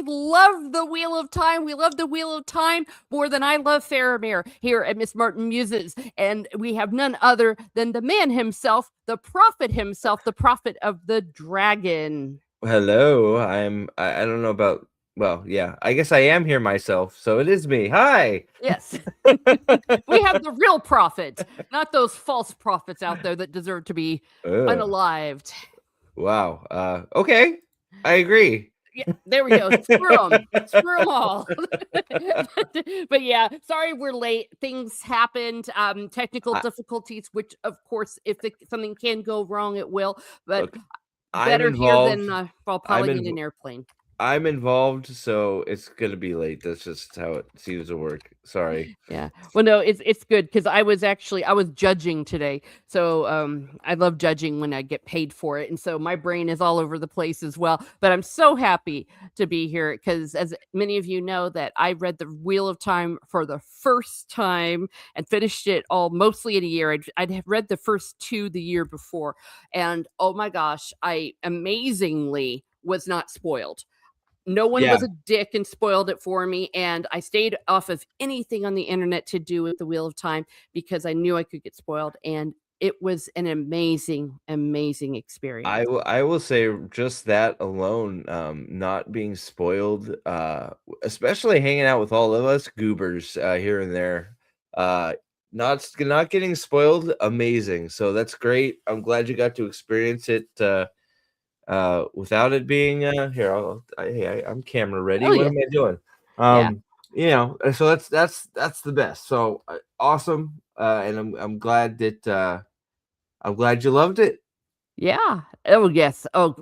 we love the Wheel of Time. We love the Wheel of Time more than I love Faramir here at Miss Martin Muses. And we have none other than the man himself, the prophet of the dragon. Hello, I don't know about well, yeah. I guess I am here myself, so it is me. Hi. Yes. We have the real prophet, not those false prophets out there that deserve to be Ugh. unalived. Wow. Okay. I agree. Yeah, there we go. Screw them. Screw them all. But yeah, sorry we're late. Things happened. Technical I, difficulties, which of course, if something can go wrong, it will. But look, I'm better here involved. than while I'm piloting in an airplane. I'm involved, so it's gonna be late. That's just how it seems to work. Sorry. Yeah. Well, no, it's good because I was judging today. So I love judging when I get paid for it. And so my brain is all over the place as well. But I'm so happy to be here because as many of you know that I read the Wheel of Time for the first time and finished it all mostly in a year. I'd have read the first two the year before. And oh my gosh, I amazingly was not spoiled. No one Yeah, was a dick and spoiled it for me, and I stayed off of anything on the internet to do with the Wheel of Time because I knew I could get spoiled, and it was an amazing experience. I will say just that alone, not being spoiled, especially hanging out with all of us goobers here and there, not getting spoiled, amazing. So that's great. I'm glad you got to experience it without it being here. I'm camera ready. Oh, What yeah. am I doing? Yeah. So that's the best. So awesome, and I'm glad that I'm glad you loved it. Yeah. Oh, yes. Oh,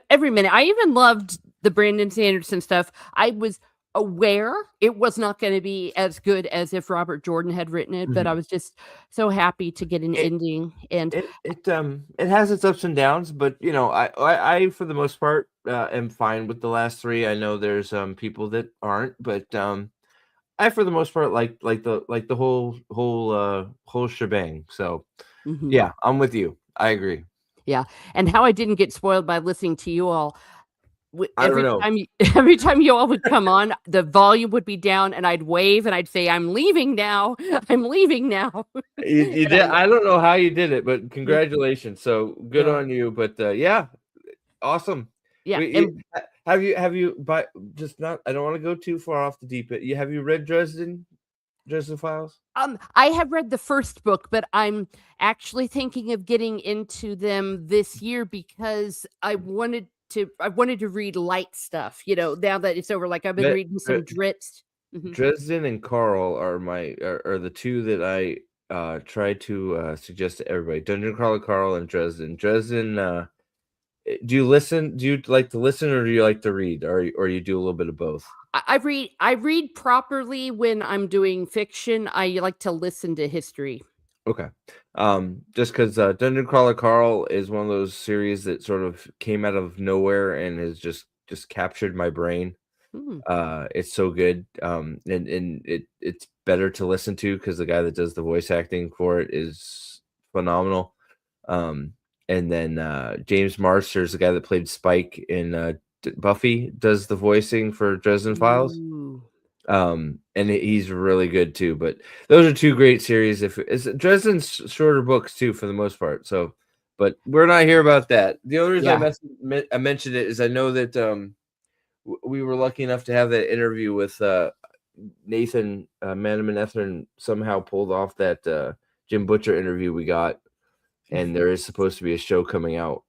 every minute. I even loved the Brandon Sanderson stuff. I was aware it was not going to be as good as if Robert Jordan had written it, but I Mhm. was just so happy to get an It ending. And it has its ups and downs, but I for the most part am fine with the last three. I know there's people that aren't, but I for the most part like the whole shebang. So mhm. yeah, I'm with you. I agree. Yeah, and how I didn't get spoiled by listening to you all. I don't know. Every time you all would come on, the volume would be down, and I'd wave and I'd say, "I'm leaving now. I'm leaving now." You And did. I don't know how you did it, but congratulations. So good yeah, on you. But yeah, awesome. yeah, We, and have you but just not I don't want to go too far off the deep end. You have you read Dresden Files? I have read the first book, but I'm actually thinking of getting into them this year because I wanted to read light stuff. Now that it's over, like I've been That reading some Dritz. Mhm. Dresden and Carl are the two that I try to suggest to everybody. Dungeon Crawler Carl and Dresden. Dresden do you listen? Do you like to listen or do you like to read? Or you do a little bit of both? I read properly when I'm doing fiction. I like to listen to history. Okay. Just because Dungeon Crawler Carl is one of those series that sort of came out of nowhere and has just captured my brain. Hmm. It's so good. And it's better to listen to because the guy that does the voice acting for it is phenomenal. Um, and then James Marsters, the guy that played Spike in Buffy, does the voicing for Dresden Files. Ooh. And he's really good too. But those are two great series. If it's Dresden's shorter books too, for the most part. So, but we're not here about that. The only reason Yeah. I mentioned it is I know that we were lucky enough to have that interview with Nathan Manaman Ethern somehow pulled off that Jim Butcher interview we got, and there is supposed to be a show coming out,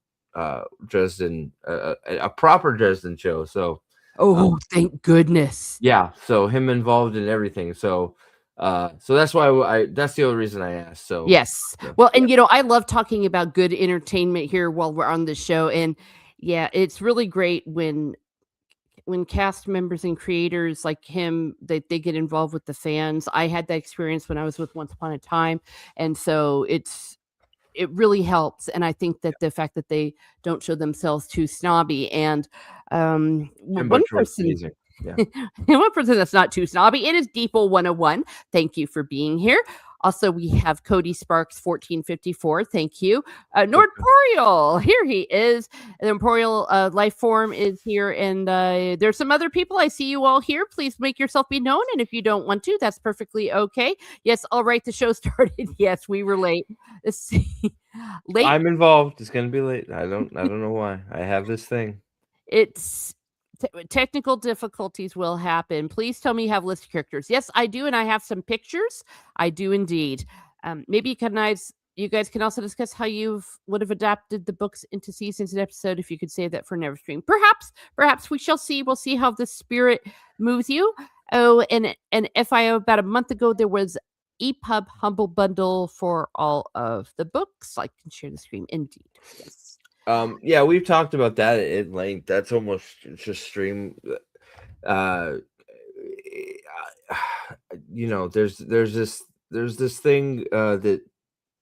Dresden, a proper Dresden show. So Oh, thank goodness. yeah, so him involved in everything. So that's why that's the only reason I asked. So Yes. Well, and I love talking about good entertainment here while we're on the show. And yeah, it's really great when cast members and creators like him they get involved with the fans. I had that experience when I was with Once Upon a Time, and so it really helps. And I think that the fact that they don't show themselves too snobby, and Jim one Butcher was person amazing. Yeah. one person that's not too snobby, it is Deeple 101. Thank you for being here. Also, we have Cody Sparks 1454. Thank you. Nordporial, here he is. The Emporial life form is here, and there's some other people. I see you all here. Please make yourself be known, and if you don't want to, that's perfectly okay. Yes, all right. The show started. Yes, we were late. Let's see. Late. I'm involved. It's gonna be late. I don't know why. I have this thing. It's technical difficulties will happen. Please tell me you have list of characters. Yes, I do, and I have some pictures. I do indeed. Maybe you guys can also discuss how you would have adapted the books into seasons and episode if you could save that for never stream. Perhaps we shall see. We'll see how the spirit moves you. Oh, and FIO about a month ago there was EPUB Humble Bundle for all of the books. I can share the screen. Indeed, yes. Yeah, we've talked about that at length. That's almost just stream. There's this thing that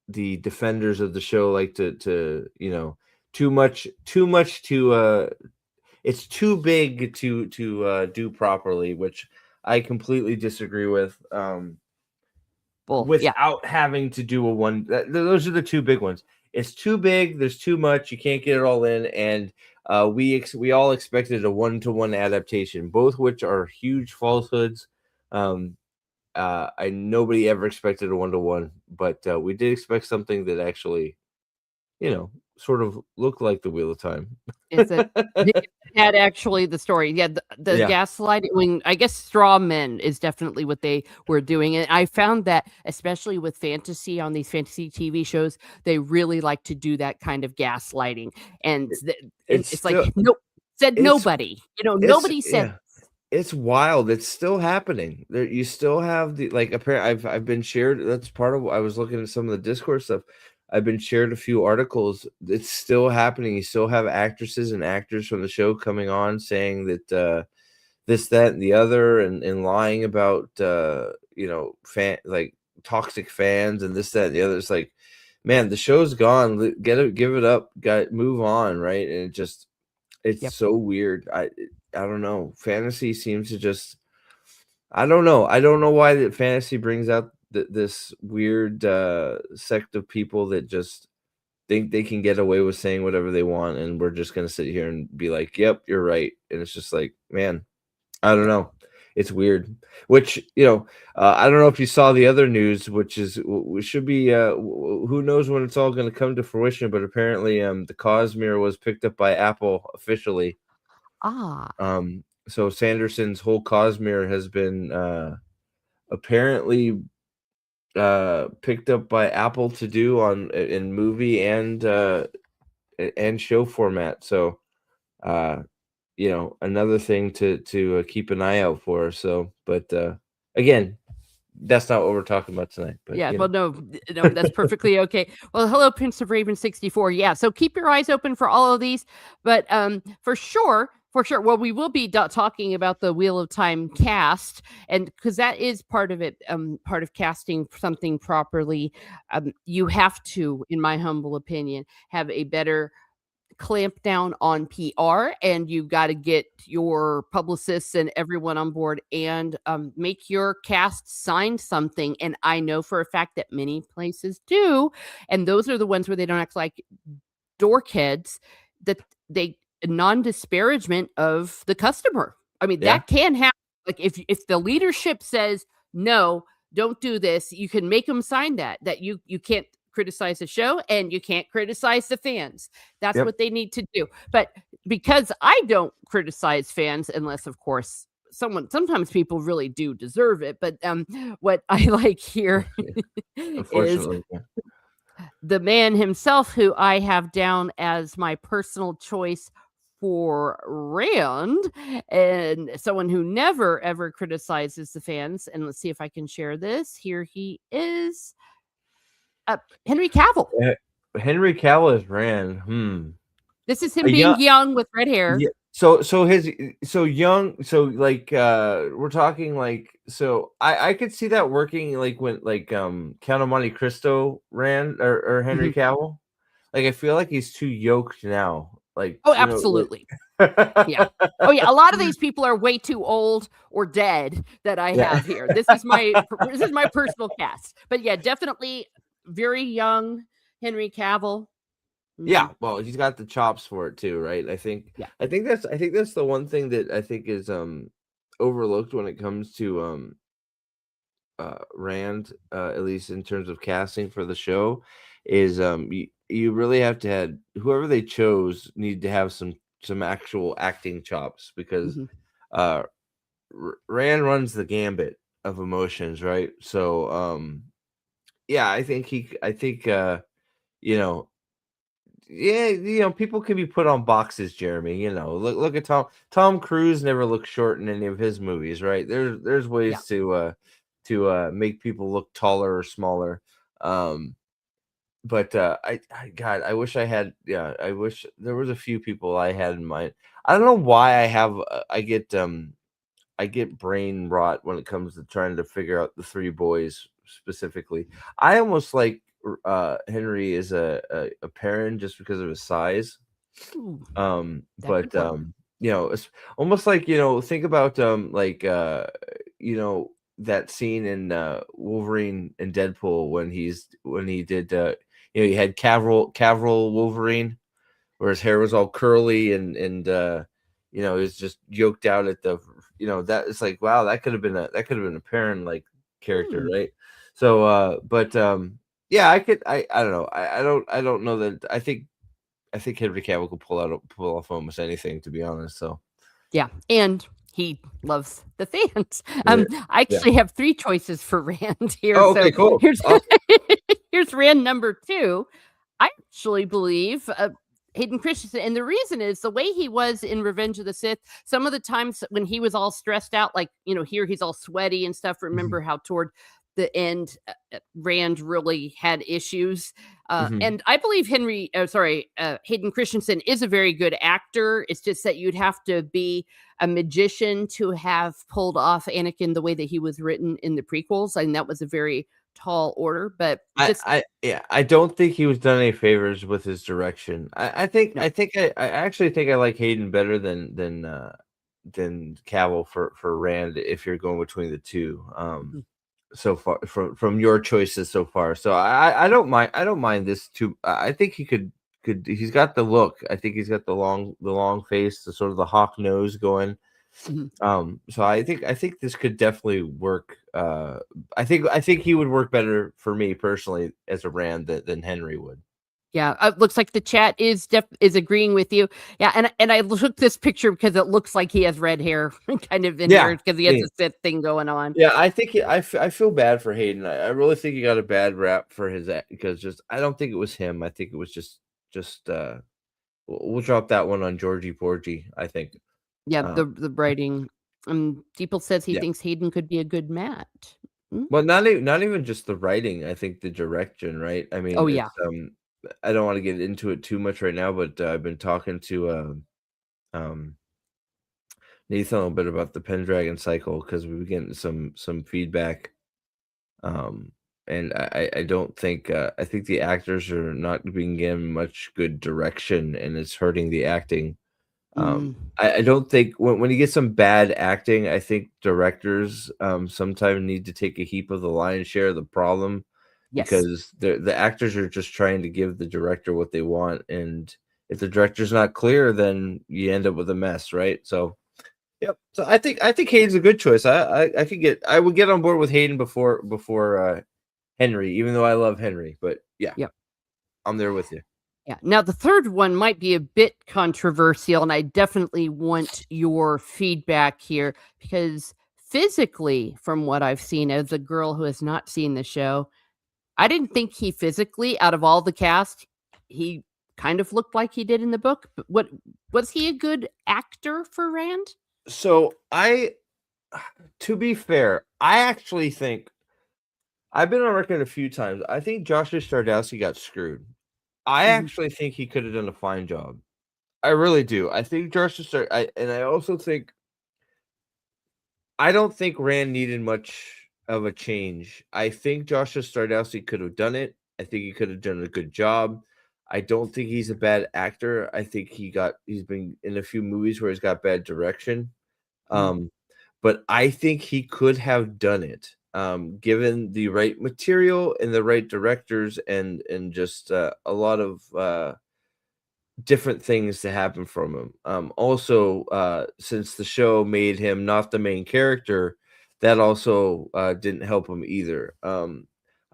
the defenders of the show like to too much to it's too big to do properly, which I completely disagree with. Without having to do a one. Those are the two big ones. It's too big. There's too much. You can't get it all in, and we all expected a 1-to-1 adaptation, both which are huge falsehoods. Nobody ever expected a 1-to-1, but we did expect something that actually, sort of looked like the Wheel of Time. Is it had actually the story? Yeah, the gaslighting. I guess straw men is definitely what they were doing, and I found that especially with fantasy on these fantasy TV shows, they really like to do that kind of gaslighting, and it's like no said nobody. Nobody said. Yeah. It's wild. It's still happening. There, you still have the apparently I've been shared. That's part of what I was looking at some of the Discord stuff. I've been shared a few articles. It's still happening. You still have actresses and actors from the show coming on saying that this, that, and the other, and lying about toxic fans and this, that, and the other. It's like, man, the show's gone. Give it up. Move on, right? And it's so weird. I don't know. Fantasy seems to just. I don't know. I don't know why that fantasy brings out this weird sect of people that just think they can get away with saying whatever they want, and we're just gonna sit here and be like, "Yep, you're right." And it's just like, man, I don't know. It's weird. Which I don't know if you saw the other news, which should be who knows when it's all going to come to fruition. But apparently, the Cosmere was picked up by Apple officially. So Sanderson's whole Cosmere has been apparently picked up by Apple to do in movie and show format. So another thing to keep an eye out for. So, but again, that's not what we're talking about tonight. But yeah, well, no, that's perfectly okay. Well, hello, Prince of Raven 64. Yeah, so keep your eyes open for all of these, but for sure. Well, we will be talking about the Wheel of Time cast, and because that is part of it, part of casting something properly. You have to, in my humble opinion, have a better clamp down on PR, and you've got to get your publicists and everyone on board and make your cast sign something. And I know for a fact that many places do, and those are the ones where they don't act like dorkheads, that they non-disparagement of the customer. I mean, that can happen. Like if the leadership says no, don't do this, you can make them sign that you can't criticize the show and you can't criticize the fans. That's what they need to do. But because I don't criticize fans unless, of course, sometimes people really do deserve it. But what I like here is the man himself, who I have down as my personal choice for Rand, and someone who never ever criticizes the fans. And let's see if I can share this. Here he is. Henry Cavill. Henry Cavill is Rand. This is him being young with red hair. Yeah. So young. So we're talking I could see that working when Count of Monte Cristo Rand or Henry Cavill. I feel like he's too yoked now. Like, Oh, you know, absolutely. like Yeah. Oh, yeah, a lot of these people are way too old or dead that I Yeah. have here. This is my personal cast. But, yeah, definitely very young Henry Cavill. Yeah, Mhm. well, he's got the chops for it too, right? I think Yeah. I think that's I think that's the one thing that I think is overlooked when it comes to Rand, at least in terms of casting for the show, is you really have to have whoever they chose need to have some actual acting chops because Mhm. uh Rand runs the gambit of emotions, right? So yeah, I think you know yeah, people can be put on boxes, Jeremy. Look at Tom Cruise never looked short in any of his movies, right? There's Yeah. ways to make people look taller or smaller. Um, but God, I wish I had. Yeah, I wish there was a few people I had in mind. I don't know why I get brain rot when it comes to trying to figure out the three boys specifically. I almost like Henry is a parent just because of his size. Ooh, that could But work. it's almost like, think about you know, that scene in Wolverine and Deadpool when he did he had Cavill Wolverine where his hair was all curly and he was just yoked out at that it's like wow that could have been a parent like character, Hmm. right? So but yeah, I don't know, I don't know that I think Henry Cavill could pull off almost anything, to be honest. So Yeah, and he loves the fans. yeah, I yeah. actually have 3 choices for Rand here, Oh, so okay, cool, here's awesome. here's Rand number 2. I actually believe, Hayden Christensen, and the reason is the way he was in Revenge of the Sith, some of the times when he was all stressed out, like, here he's all sweaty and stuff. Mhm, Remember how toward the end, Rand really had issues. mhm. And I believe Hayden Christensen is a very good actor. It's just that you'd have to be a magician to have pulled off Anakin the way that he was written in the prequels. And that was a very tall order, but just Yeah, I don't think he was done any favors with his direction. no. I actually think I like Hayden better than Cavill for Rand if you're going between the two. Mhm. So far from your choices so far. So I don't mind this too. I think he could he's got the look. I think he's got the long face, the sort of the hawk nose going. Mhm. So I think this could definitely work. I think he would work better for me personally as a Rand than Henry would. Yeah, looks like the chat is agreeing with you. Yeah, and I took this picture because it looks like he has red hair kind of in Yeah, here because he has me. a Sith thing going on. Yeah, I think I feel bad for Hayden. I really think he got a bad rap for his act because just I don't think it was him. I think it was just we'll drop that one on Georgie Porgy, I think. Yeah, Um, the writing. People says he yeah. thinks Hayden could be a good Matt. Mm? Well, not even just the writing, I think the direction, right? I Oh mean, yeah. I don't wanna get into it too much right now, but, I've been talking to, um, Nathan a little bit about the Pendragon cycle because 'cause we've been getting some feedback, um, and I don't think, I think the actors are not being given much good direction, and it's hurting the acting. Mm, I don't think when you get some bad acting, I think directors sometimes need to take a heap of the lion's share of the problem yes. because the actors are just trying to give the director what they want, and if the director's not clear, then you end up with a mess, right? So, yep. So I think Hayden's a good choice. I would get on board with Hayden before Henry, even though I love Henry. But yeah, Yep. I'm there with you. Yeah. Now the third one might be a bit controversial, and I definitely want your feedback here because physically, from what I've seen as a girl who has not seen the show, I didn't think he physically, out of all the cast, he kind of looked like he did in the book. But what was he a good actor for Rand? So to be fair, I actually think I've been on record a few times. I think Joshua Stardowski got screwed. I Mhm, actually think he could have done a fine job. I really do. I think Joshua Star and I also think I don't think Rand needed much of a change. I think Joshua Stardowski could have done it. I think he could have done a good job. I don't think he's a bad actor. I think he's been in a few movies where he's got bad direction. Mm, Um, but I think he could have done it, given the right material and the right directors and just a lot of different things to happen from him. Also, since the show made him not the main character, that also didn't help him either.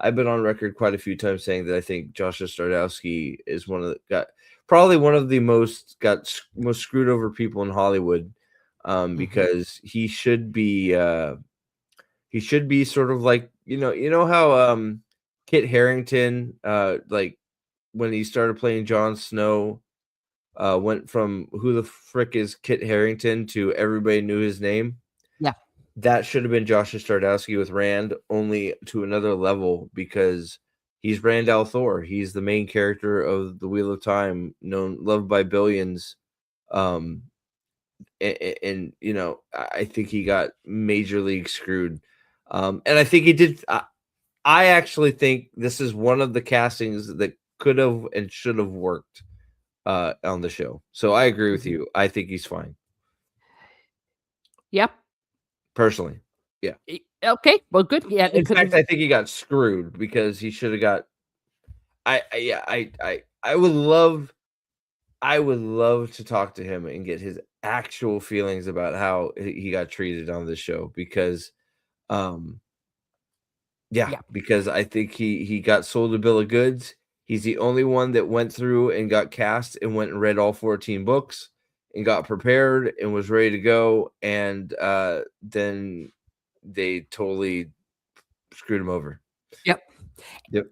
I've been on record quite a few times saying that I think Josh Stardowski is probably one of the most screwed over people in Hollywood, mhm. because he should be sort of like, how Kit Harington, like when he started playing Jon Snow, went from "Who the frick is Kit Harington" to everybody knew his name. Yeah. That should have been Josh Stardowski with Rand, only to another level, because he's Rand al'Thor. He's the main character of the Wheel of Time, loved by billions. Um, and I think he got major league screwed. And I think he did. I actually think this is one of the castings that could have and should have worked on the show. So I agree with Mhm. you. I think he's fine, Yep. personally. Yeah. Okay. Well, good. Yeah, it In could fact, have. I think he got screwed because he should have got. Yeah, I would love to talk to him and get his actual feelings about how he got treated on this show, because um yeah, Yeah. because I think he got sold a bill of goods. He's the only one that went through and got cast and went and read all 14 books and got prepared and was ready to go, and then they totally screwed him over. Yep. Yep.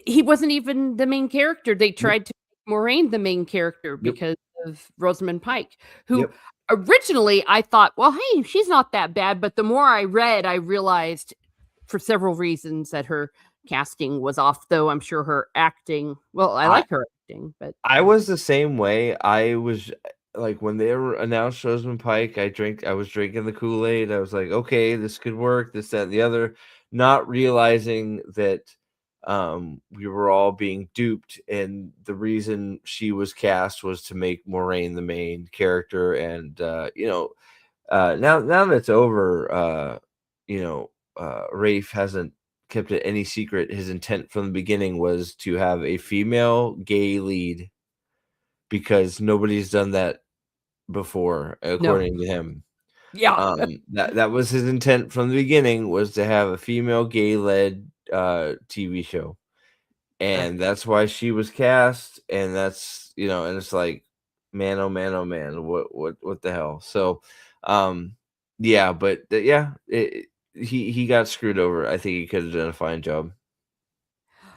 He wasn't even the main character. They Yep. tried to make Moraine the main character Yep. because of Rosamund Pike, who Yep. originally I thought, well, hey, she's not that bad. But the more I read, I realized for several reasons that her casting was off, though I'm sure her acting, well, I I like her acting, but I was the same way. I was like, when they were announced Rosamund Pike, I was drinking the Kool-Aid. I was like, okay, this could work, this, that, and the other, not realizing that we were all being duped, and the reason she was cast was to make Moraine the main character. And now that it's over, Rafe hasn't kept it any secret. His intent from the beginning was to have a female gay lead, because nobody's done that before, no. according to him. Yeah. That was his intent from the beginning, was to have a female gay-led TV show. And that's why she was cast, and and it's like, man, oh man, oh man, what the hell? So, yeah, but yeah, he got screwed over. I think he could have done a fine job.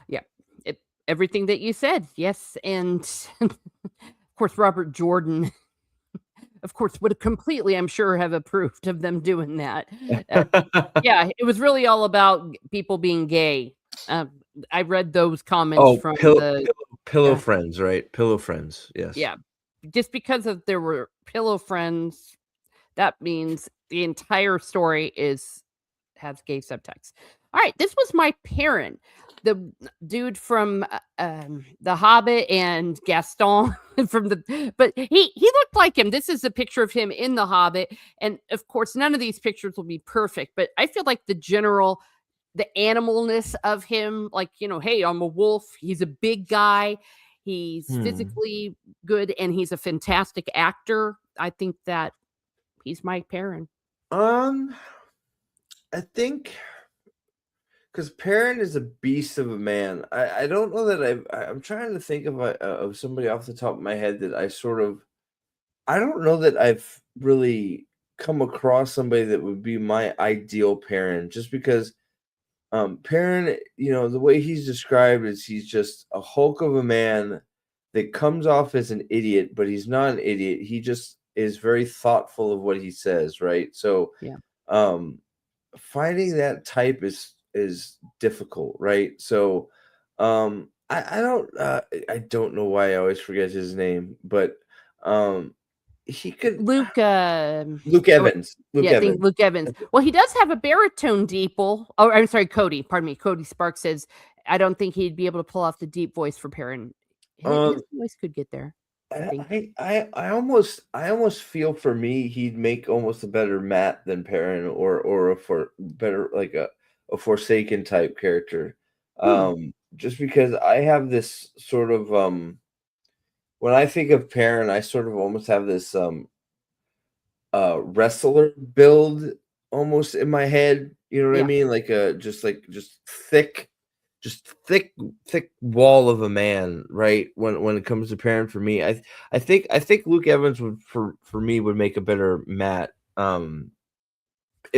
Yeah. It, everything that you said. Yes. And of course, Robert Jordan, of course, would have completely, I'm sure, have approved of them doing that. Uh, yeah, it was really all about people being gay. Um, I read those comments Oh, from the pillow uh, friends, right? Pillow friends, yes. yeah, just because of there were pillow friends, that means the entire story is has gay subtext. All right, this was my parent, the dude from The Hobbit and Gaston from but he looked like him. This is a picture of him in The Hobbit, and of course, none of these pictures will be perfect, but I feel like the animalness of him, like, hey, I'm a wolf. He's a big guy. He's Hmm. physically good and he's a fantastic actor. I think that he's my parent. Um, I think because Perrin is a beast of a man. I don't know that I'm trying to think of somebody off the top of my head that I don't know that I've really come across somebody that would be my ideal Perrin, just because Perrin, the way he's described is he's just a hulk of a man that comes off as an idiot, but he's not an idiot. He just is very thoughtful of what he says, right? So, Yeah. um, finding that type is difficult, right? So, I don't know why I always forget his name, but um, he could Luke, Luke oh, wait, Evans, Luke yeah, I think Evans. Luke Evans. Well, he does have a baritone deeple. Oh, I'm sorry, Cody. Pardon me. Cody Sparks says, I don't think he'd be able to pull off the deep voice for Perrin His Um, voice could get there, I think. I almost feel for me he'd make almost a better Matt than Perrin, or a for better like a Forsaken type character. Hmm. Just because I have this sort of when I think of Perrin, I sort of almost have this wrestler build almost in my head. You know what I Yeah. mean? Just thick, just thick wall of a man, right? When it comes to Perrin for me, I think Luke Evans would for me would make a better Matt, in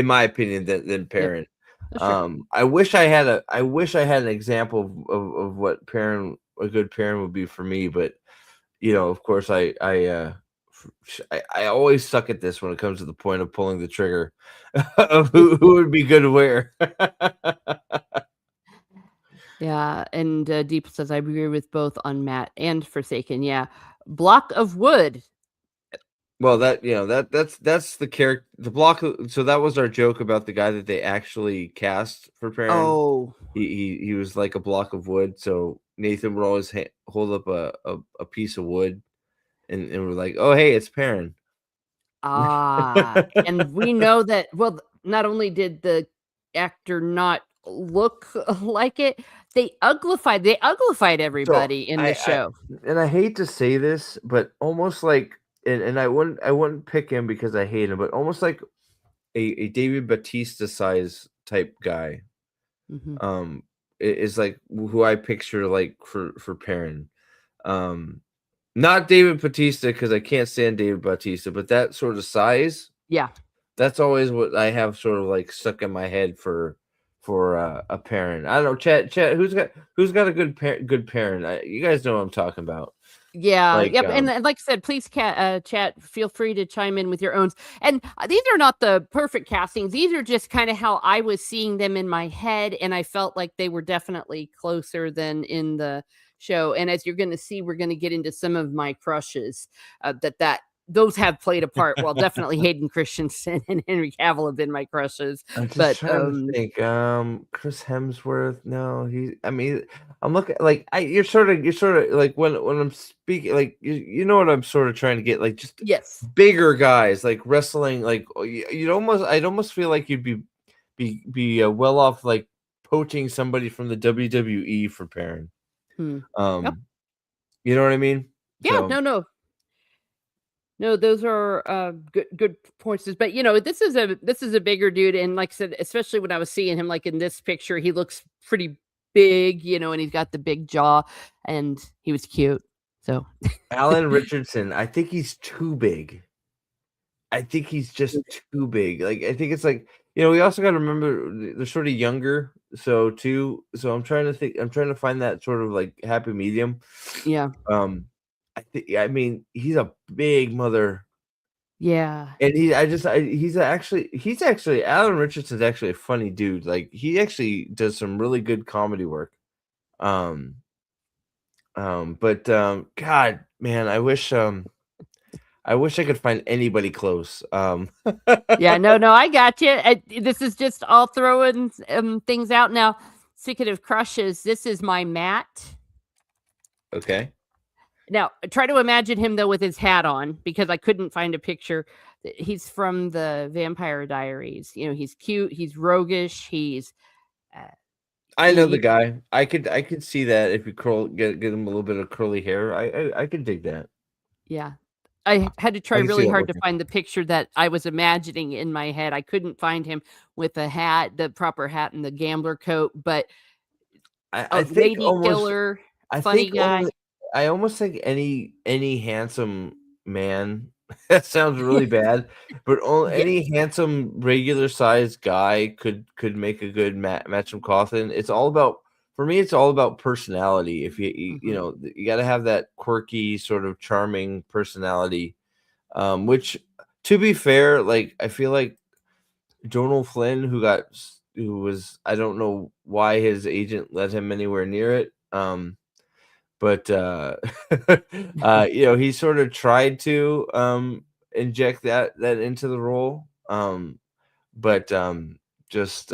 my opinion, than Yep. Perrin. Oh, sure. I wish I had an example of what Perrin a good Perrin would be for me, but of course, I always suck at this when it comes to the point of pulling the trigger of who would be good where. Yeah, and, Deep says, "I agree with both on Matt and Forsaken." Yeah. Block of wood. Well, that's the character, the block. So that was our joke about the guy that they actually cast for Perrin. Oh. He was like a block of wood. So Nathan would always hold up a piece of wood, and we're like, oh hey, it's Perrin. Ah, and we know that well, not only did the actor not look like it, they uglified So everybody in the I show. and I hate to say this, but almost like, and I wouldn't pick him because I hate him, but almost like a David Batista size type guy. Mhm. Is like who I picture like for Perrin. Um, Not David Batista because I can't stand David Batista, but that sort of size. Yeah. That's always what I have sort of like stuck in my head for a parent. I don't know, Chat. Who's got a good parent? You guys know what I'm talking about. Yeah, Like, yep, and like I said, please chat, feel free to chime in with your owns, and, these are not the perfect castings, these are just kinda how I was seeing them in my head, and I felt like they were definitely closer than in the show, and as you're gonna see, we're gonna get into some of my crushes, that those have played a part, well, definitely Hayden Christensen and Henry Cavill have been my crushes, I'm just but, trying to think. Chris Hemsworth. No, I mean, I'm looking like you're sort of like when I'm speaking, like you know what I'm sort of trying to get, like just yes. bigger guys, like wrestling. Like I'd almost feel like you'd be well off like poaching somebody from the WWE for Perrin. Hmm. Yep. Um, you know what I mean? Yeah, So no. No, those are, good points, but, this is a bigger dude, and like I said, especially when I was seeing him, like, in this picture, he looks pretty big, and he's got the big jaw, and he was cute, so Alan Richardson, I think he's too big. I think he's just too big. Like, I think it's like, we also gotta remember they're sort of younger, so too. So I'm trying to find that sort of like happy medium. Yeah. Um, I mean, he's a big mother, Yeah. and he's actually Alan Richardson's actually a funny dude. Like, he actually does some really good comedy work. Um, but God, man, I wish I could find anybody close. Yeah, no, I got you. This is just all throwing, things out now. Speaking of crushes, this is my Matt. Okay. Now, try to imagine him though with his hat on because I couldn't find a picture. He's from the Vampire Diaries. He's cute, he's roguish, he's uh, I you know, know the he guy. I could see that if you get him a little bit of curly hair. I could dig that. yeah. I had to try I can see really that hard to working. find the picture that I was imagining in my head. I couldn't find him with a hat, the proper hat and the gambler coat, but I think lady almost killer, I funny think guy. only I almost think any handsome man, that sounds really bad, but Yes. any handsome regular sized guy could make a good Matcham Coffin. It's all about, for me, it's all about personality. If Mhm. you got to have that quirky sort of charming personality, which, to be fair, like I feel like Donald Flynn, who was, I don't know why his agent let him anywhere near it. But he sort of tried to inject that into the role. But just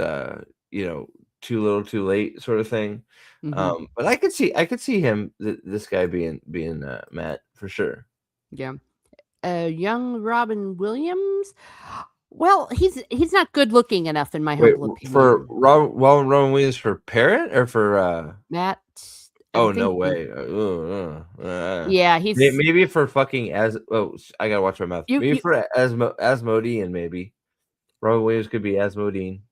you know too little, too late sort of thing. Mhm. But I could see him, this guy being Matt for sure. Yeah. Young Robin Williams? Well, he's not good looking enough in my Wait, humble for opinion. Robin Williams for Parrot or for Matt, I'm oh, no thinking. way. Yeah, he's Maybe for fucking I gotta watch my mouth. Maybe you for Asmodean, maybe. Robin Williams could be Asmodean.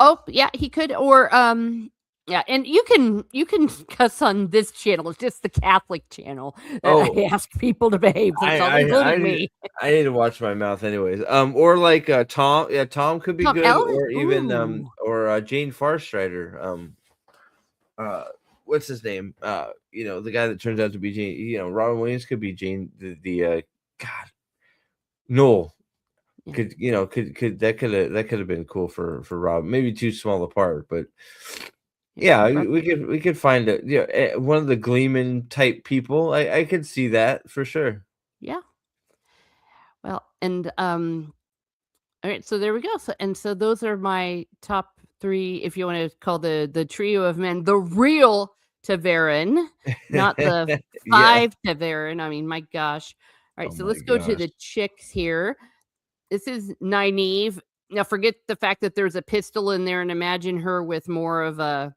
Oh, yeah, he could or, yeah, and you can cuss on this channel, it's just the Catholic channel that Oh, I ask people to behave, that's all, I including need me. I need to watch my mouth anyways. Or like, Tom, yeah, Tom could be Tom good, Ellen? or even, Ooh, Jane Farstrider, uh, what's his name? The guy that turns out to be Jane, Robin Williams could be Jane, God, Noel. yeah, That could have been cool for Rob. Maybe too small a part, but yeah, yeah, Rob we could find it. Yeah, one of the Gleeman type people. I could see that for sure. yeah, well, and, alright, so there we go, so those are my top 3, if you wanna call the trio of men, the real Taverin, not the Yeah. 5 Taverin, I mean, my gosh. Oh Alright, so my let's go to gosh. the chicks here. This is Nynaeve. Now forget the fact that there's a pistol in there and imagine her with more of a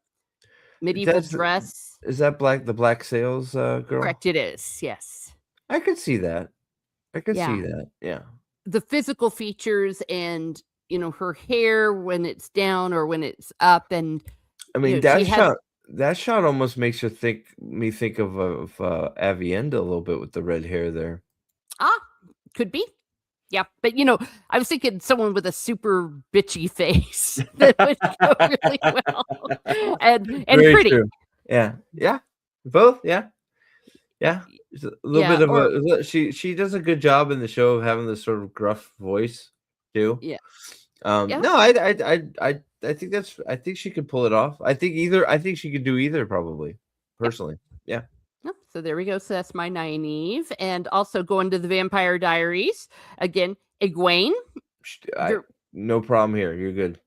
medieval That's dress. is that the Black Sails girl? Correct, it is, yes. I could see that. I could Yeah. see that. Yeah. The physical features and, her hair when it's down or when it's up and, I mean, she has that shot almost makes you think of Avienda a little bit with the red hair there. ah, could be. Yeah, but, I was thinking someone with a super bitchy face that would go really well and Very pretty. true. Yeah. Yeah. Both, yeah. Yeah. Just a little Yeah, bit of or she does a good job in the show of having this sort of gruff voice too. yeah, yeah. No, I think I think she could pull it off. I think she could do either probably, Yep. personally. Yeah. Yep, so there we go. So that's my Nynaeve, and also going to the Vampire Diaries again. Egwene, I ver- no problem here. You're good.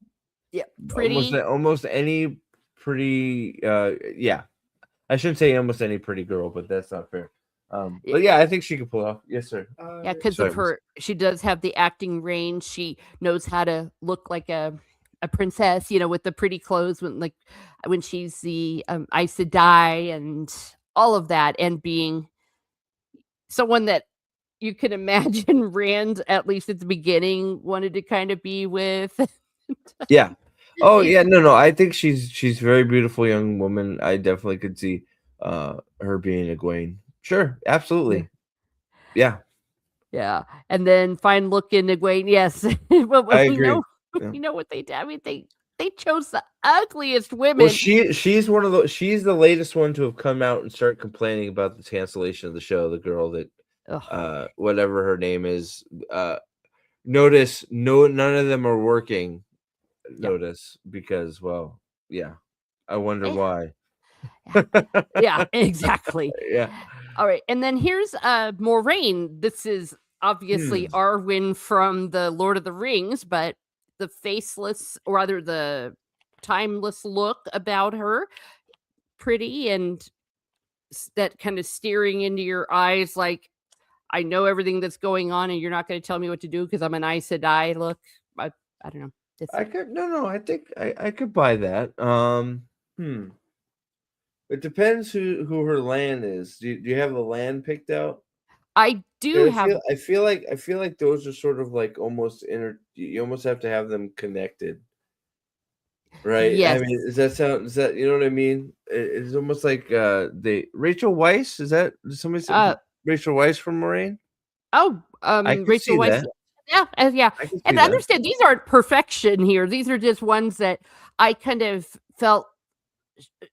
yeah, pretty. Almost any pretty yeah. I shouldn't say almost any pretty girl, but that's not fair. y- But yeah, I think she could pull it off. Yes, sir. Yeah, because Sorry, of miss. her, she does have the acting range. She knows how to look like a princess, with the pretty clothes when she's the Aes Sedai and all of that, and being someone that you can imagine Rand, at least at the beginning, wanted to kind of be with. Yeah. Oh They yeah, no, I think she's a very beautiful young woman. I definitely could see her being a Egwene. Sure, Yeah. absolutely. Yeah, Yeah, and then fine looking Egwene, yes. I But we agree. know Yeah. we know what they did. I mean, they chose the ugliest Well, women. she's one of the she's the latest one to have come out and start complaining about the cancellation of the show. The girl that Ugh, whatever her name is, notice none of them are working. yep. Notice because well, yeah. I wonder Eh, why. yeah, yeah, exactly. Yeah. Alright, and then here's, Moraine. This is obviously Hmm. Arwen from the Lord of the Rings, but the faceless or rather the timeless look about her, pretty and that kind of staring into your eyes like, "I know everything that's going on, and you're not gonna tell me what to do because 'cause I'm an Aes Sedai look." I I don't know. This I could no, I think I could buy that. It depends who her land is. Do you have the land picked out? I do 'Cause have I feel like those are sort of like almost you almost have to have them connected, right? I yes, mean, does that you know what I mean? It's almost like they Rachel Weisz, is that did somebody say uh Rachel Weisz from Moraine? oh, I could Rachel see Weisz, that. yeah, yeah, I could see and that. understand these aren't perfection here, these are just ones that I kind of felt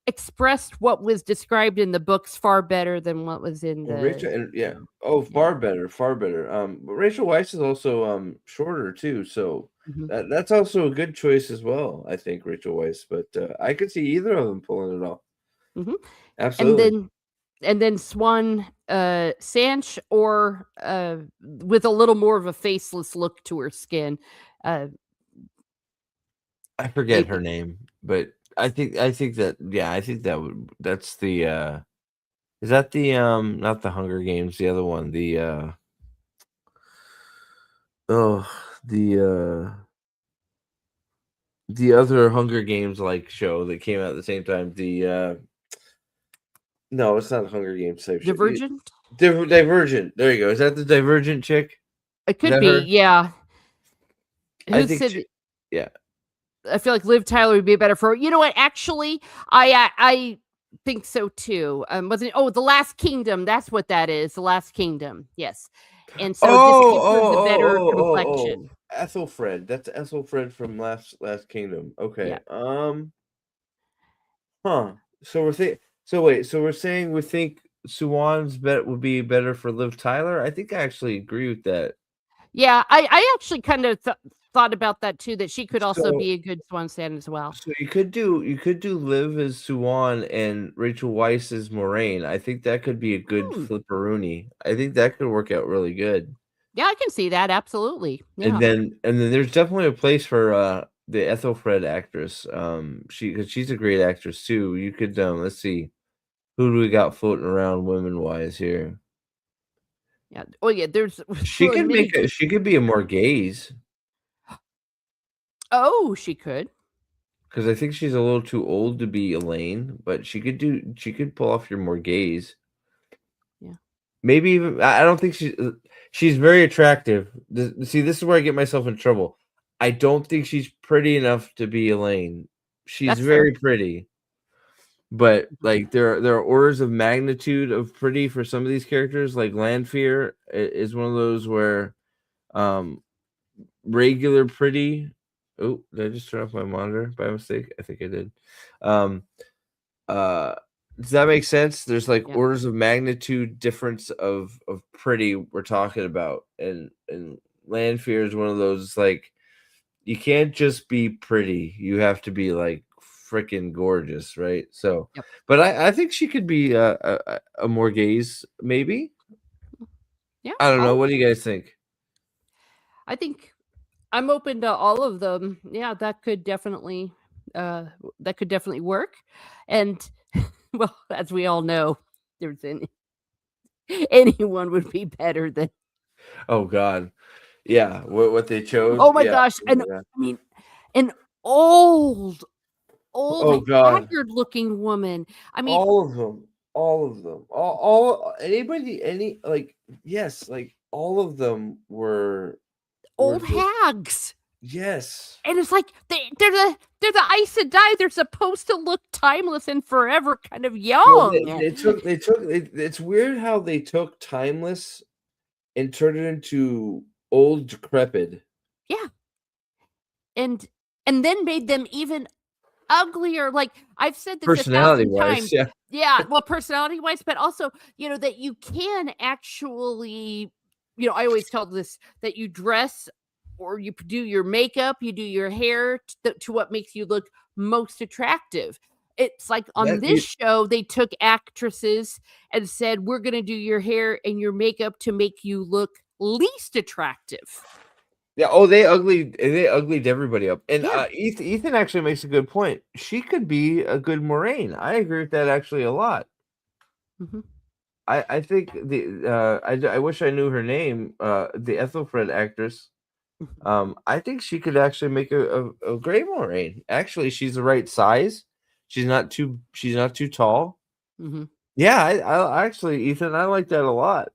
expressed what was described in the books far better than what was in Well, the Rachel and yeah. Oh, yeah, far better, far better. But Rachel Weisz is also shorter too, so mhm, that's also a good choice as well. I think Rachel Weisz, but I could see either of them pulling it off. mhm, and Absolutely. then Swan, Sanch or, with a little more of a faceless look to her skin, uh, I forget maybe her name, but I think that yeah, I think that's the is that the not the Hunger Games, the other one, oh the the other Hunger Games like show that came out at the same time. The no, it's not Hunger Games type show. Divergent? Divergent. There you go. Is that the Divergent chick? It Is could that be, her? yeah. I Who think said she, that yeah. I feel like Liv Tyler would be better for you know what, actually, I think so too. Wasn't The Last Kingdom, that's what that is, The Last Kingdom, yes. And so this Oh, gives her oh, the oh, better oh, oh, oh. complexion. Ethelfred. That's Ethelfred from Last Kingdom. Yeah. Okay. Huh. So we're think. So wait. So we're saying we think Suwan's bet would be better for Liv Tyler. I think I actually agree with that. Yeah, I actually kind of thought about that too, that she could also So be a good Swan Stan as well. so you could do Liv as Suwan and Rachel Weisz as Moraine. I think that could be a good Hmm. flipperoonie. I think that could work out really good. Yeah, I can see that, absolutely. And Yeah. then there's definitely a place for the Ethelfred actress. Because she's a great actress too. You could let's see, who do we got floating around women wise here? Yeah. Oh, yeah, there's She really could many make a good. she could be a more gaze Oh, she could. because I think she's a little too old to be Elaine, but she could pull off your more gaze. Yeah. Maybe even I don't think she's very attractive. See, this is where I get myself in trouble. I don't think she's pretty enough to be Elaine. She's That's fair. very pretty, but Mhm. like there are orders of magnitude of pretty for some of these characters. Like Lanfear is one of those where um regular pretty. Oh, did I just turn off my monitor by mistake? I think I did. Um, uh, does that make sense? There's like Yeah. orders of magnitude difference of pretty we're talking about, and Lanfear is one of those like you can't just be pretty. You have to be like freaking gorgeous, right? So, Yep. but I think she could be a more gaze, maybe. Yeah. I don't know. I'll What do you guys think? I think I'm open to all of them. Yeah, that could definitely work. And well, as we all know, there's anyone would be better than. Oh God, yeah. What they chose? Oh my Yeah. gosh, and Yeah. I mean, an old, old, Oh God. haggard-looking woman. I mean, All of them. All of them. All anybody any like yes, like all of them were old just hags. yes. And it's like they're the Aes Sedai. They're supposed to look timeless and forever kind of Well, young. it's weird how they took timeless and turned it into old decrepit Yeah. And then made them even uglier. Like, I've said this personality 1,000 wise. times. Yeah. Yeah, well, personality-wise, but also, that you can actually, I always tell this, that you dress or you do your makeup, you do your hair to what makes you look most attractive. It's like on That this show, they took actresses and said, "We're gonna do your hair and your makeup to make you look least attractive." Yeah, oh, they uglied everybody up. And Yeah. Ethan actually makes a good point. She could be a good Moraine. I agree with that actually a lot. Mhm. I think I wish I knew her name, the Ethelfred actress. Mhm. I think she could actually make a great Moraine. Actually, she's the right size. She's not too tall. Mhm. Yeah, I actually Ethan, I like that a lot.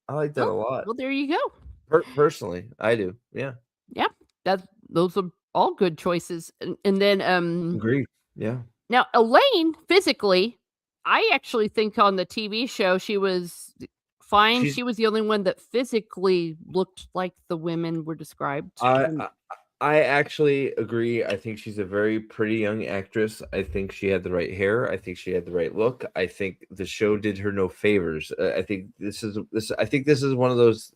I like that a Oh, lot. well, there you go. Personally, I do. Yeah. Yeah, those are all good choices, and then, Agree. Yeah. now Elaine, physically, I actually think on the TV show she was fine. She's She was the only one that physically looked like the women were described I when. I I actually agree. I think she's a very pretty young actress. I think she had the right hair. I think she had the right look. I think the show did her no favors. I think this is one of those.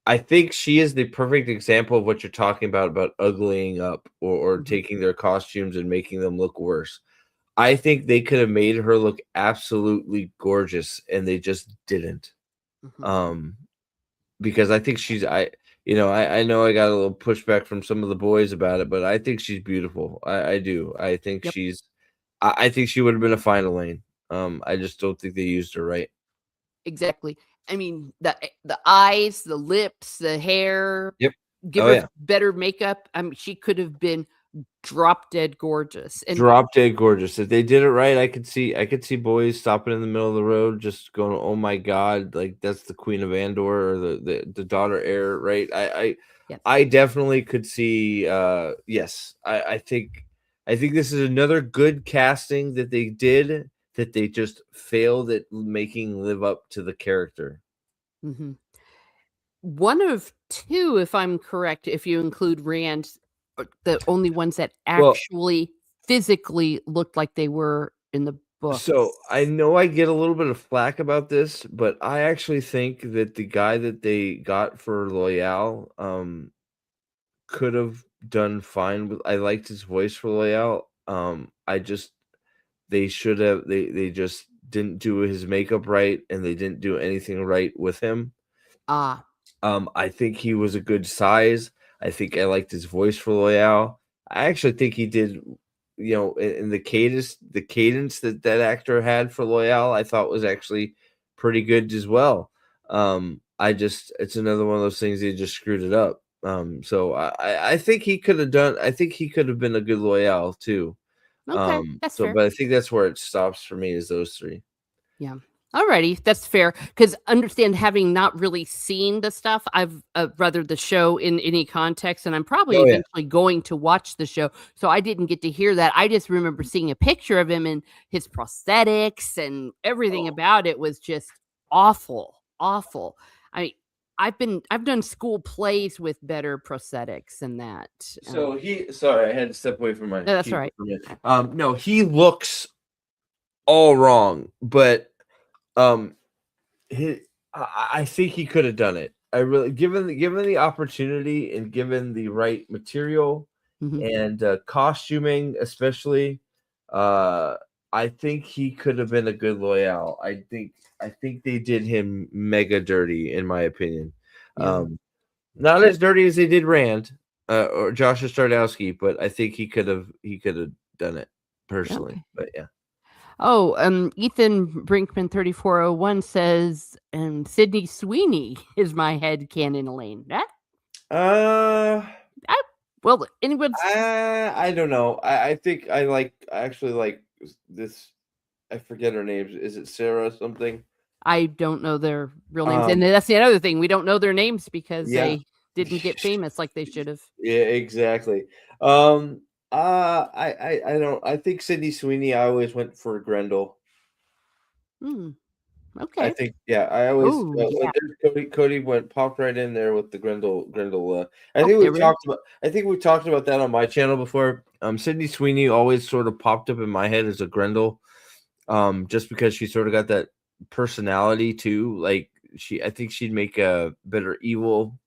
I think she is the perfect example of what you're talking about uglying up or Mhm, taking their costumes and making them look worse. I think they could have made her look absolutely gorgeous, and they just didn't. mhm. Um, because I think I know I got a little pushback from some of the boys about it, but I think she's beautiful. I do. I think Yep. I think she would have been a fine Elaine. I just don't think they used her right. Exactly. I mean, the eyes, the lips, the hair, Yep. give Oh her yeah. better makeup. I mean, she could have been drop dead gorgeous. And Drop dead gorgeous. If they did it right, I could see boys stopping in the middle of the road, just going, "Oh my god!" Like that's the Queen of Andor or the daughter heir, right? yes. I definitely could see. Yes, I think this is another good casting that they did that they just failed at making live up to the character. Hmm. One of two, if I'm correct, if you include Rand, the only ones that Well, actually physically looked like they were in the so books. I know I get a little bit of flack about this, but I actually think that the guy that they got for Loyal, could have done fine with. I liked his voice for Loyal. I just they should have they just didn't do his makeup right, and they didn't do anything right with him. Ah, I think he was a good size. I think I liked his voice for Loyal. I actually think he did, in the cadence that that actor had for Loyal, I thought was actually pretty good as well. It's another one of those things they just screwed it up. So I think he could have done. I think he could have been a good Loyal too. okay, that's So, fair. but I think that's where it stops for me is those three. Yeah. Alrighty, that's fair. Because understand, having not really seen the stuff, I've rather the show in any context, and I'm probably Oh yeah. eventually going to watch the show. So I didn't get to hear that. I just remember seeing a picture of him and his prosthetics and everything Oh, about it was just awful, awful. I I've done school plays with better prosthetics than that. so he sorry, I had to step away from my No, that's all keyboard right. for a minute. No, he looks all wrong, but um he I think he could have done it. I really given the opportunity and given the right material Hmm. and costuming especially, uh I think he could have been a good Loyal. I think they did him mega dirty in my opinion. Yeah. Not as dirty as they did Rand or Josh Stardowski, but I think he could have done it personally. Okay. But yeah. Oh, Ethan Brinkman 3401 says, Sydney Sweeney is my head canon Elaine. That Uh I well, anyone's I don't know. I think I actually like this. I forget her name. Is it Sarah something? I don't know their real names. And Um that's the other thing. We don't know their names because yeah. they didn't get famous like they should have. Yeah, exactly. Um I don't I think Sydney Sweeney I always went for Grendel. Hmm. I Okay. think yeah, I always Oh, yeah. Cody went popped right in there with the Grendel. Oh, there we are. I think we've talked about that on my channel before. Sydney Sweeney always sort of popped up in my head as a Grendel, just because she sort of got that personality too. Like I think she'd make a better evil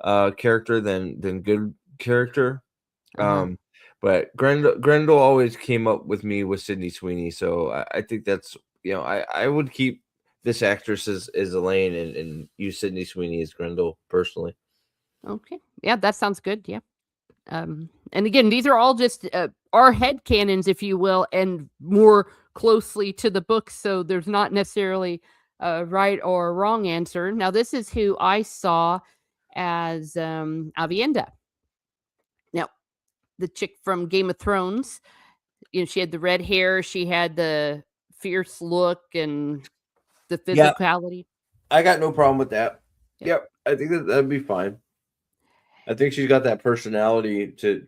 character than good character. Uh-huh. Um, but Grendel always came up with me with Sydney Sweeney, so I think that's I would keep this actress as Elaine and use Sydney Sweeney as Grendel personally. Okay. Yeah, that sounds good. Yeah. And again, these are all just our head canons, if you will, and more closely to the book. So there's not necessarily a right or a wrong answer. Now, this is who I saw as Avienda. Now, the chick from Game of Thrones, she had the red hair, she had the fierce look and the Yeah, physicality. I got no problem with that. Yep. Yep, I think that'd be fine. I think she's got that personality to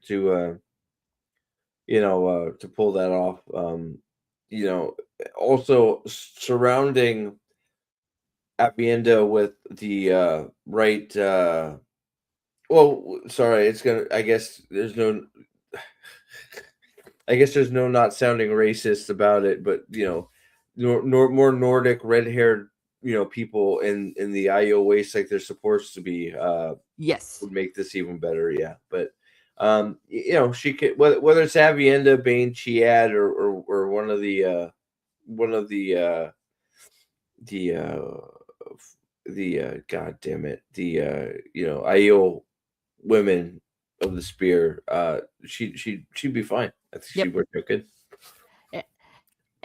pull that off. You know, Also surrounding Abienda with the right. Well, sorry, it's gonna. I guess there's no not sounding racist about it, but more Nordic, red-haired, people in the IO waste like they're supposed to be. Yes. Would make this even better. Yeah, but she could whether it's Avienda, Bane, Chiad, or one of the god damn it, IO women of the spear. She'd be fine. I think Yep. she'd work out good.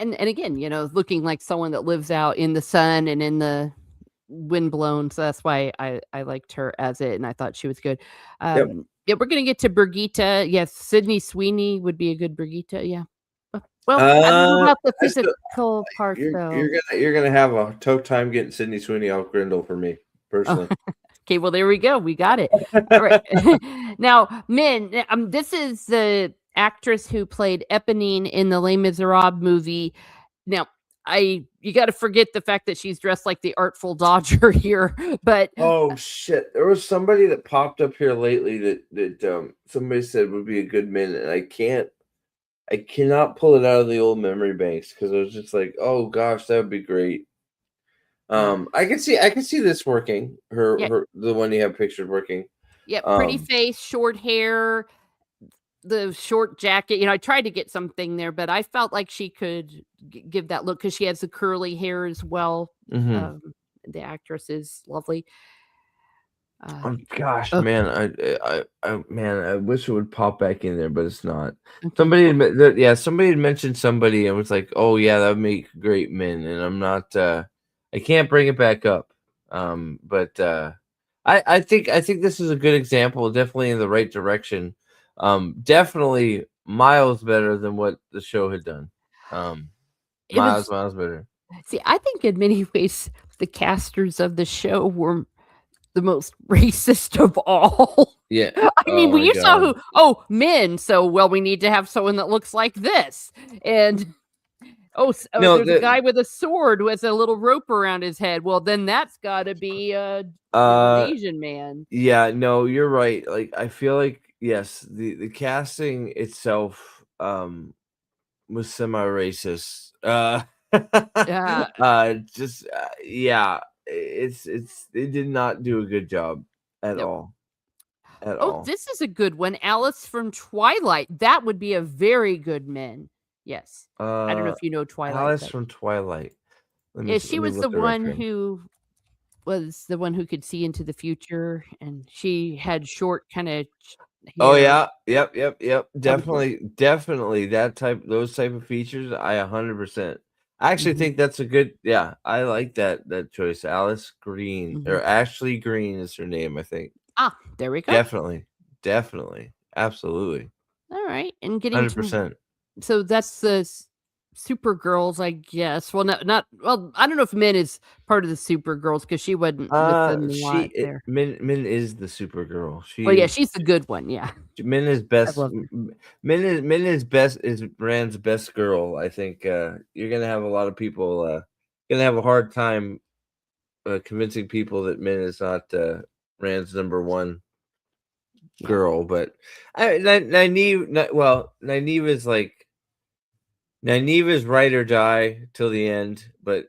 and again, looking like someone that lives out in the sun and in the windblown, so that's why I liked her as it, and I thought she was good. Yep. Yeah, we're gonna get to Brigitte. Yes, Sydney Sweeney would be a good Brigitte, yeah. Well, I don't know about the I still physical part, though. you're gonna have a tough time getting Sydney Sweeney off Grindle for me Oh, personally. okay, well, there we go, we got it. Alright. Now, Min, this is the actress who played Eponine in the Les Miserables movie. Now, you gotta forget the fact that she's dressed like the Artful Dodger here, but Oh shit! There was somebody that popped up here lately that somebody said would be a good Min, and I cannot pull it out of the old memory banks because I was just like, oh gosh, that would be great. yeah, I can see this working. yeah, The one you have pictured working. yeah, pretty Um, face, short hair, the short jacket. I tried to get something there, but I felt like she could give that look because she has the curly hair as well. mhm. Um, the actress is lovely. Oh Um, gosh, oh, man, man, I wish it would pop back in there, but it's not. okay. Yeah, somebody had mentioned somebody and was like, "Oh yeah, that would make great men," and I'm not. I can't bring it back up. But I think this is a good example, definitely in the right direction. Definitely miles better than what the show had done. Um, It was miles better. See, I think in many ways the casters of the show were the most racist of all. Yeah. I mean, Oh when my you saw god. who men, so, well, we need to have someone that looks like this, and, No, there's a guy with a sword who has a little rope around his head, well, then that's gotta be, an uh Asian man. Yeah, no, you're right. Like I feel like yes, the casting itself was semi-racist. Yeah, Just yeah, it's they did not do a good job at no. all. At Oh, all. this is a good one, Alice from Twilight, that would be a very good men. Yes. I don't know Uh if you know Twilight, Alice but from Twilight. yeah, Let she me was the look her up one here. who could see into the future, and she had short kinda Oh hair. yeah, yep. That was her. Definitely those type of features. I 100%. I actually Mhm, think that's a good. Yeah, I like that choice. Alice Green mhm. or Ashley Green is her name. I think There we go. definitely, definitely, absolutely, Alright, and getting hundred to percent. so that's the Supergirls, I guess. Well, not well, I don't know if Min is part of the Supergirls because she wasn't with them a lot there. Min is the Supergirl. Well, yeah, she's the good one, yeah. Min is I best. love her. Min is best is Rand's best girl. I think you're gonna have a lot of people gonna have a hard time convincing people that Min is not Rand's number one Yeah. girl. But Nynaeve is like Nynaeve is ride or die till the end, but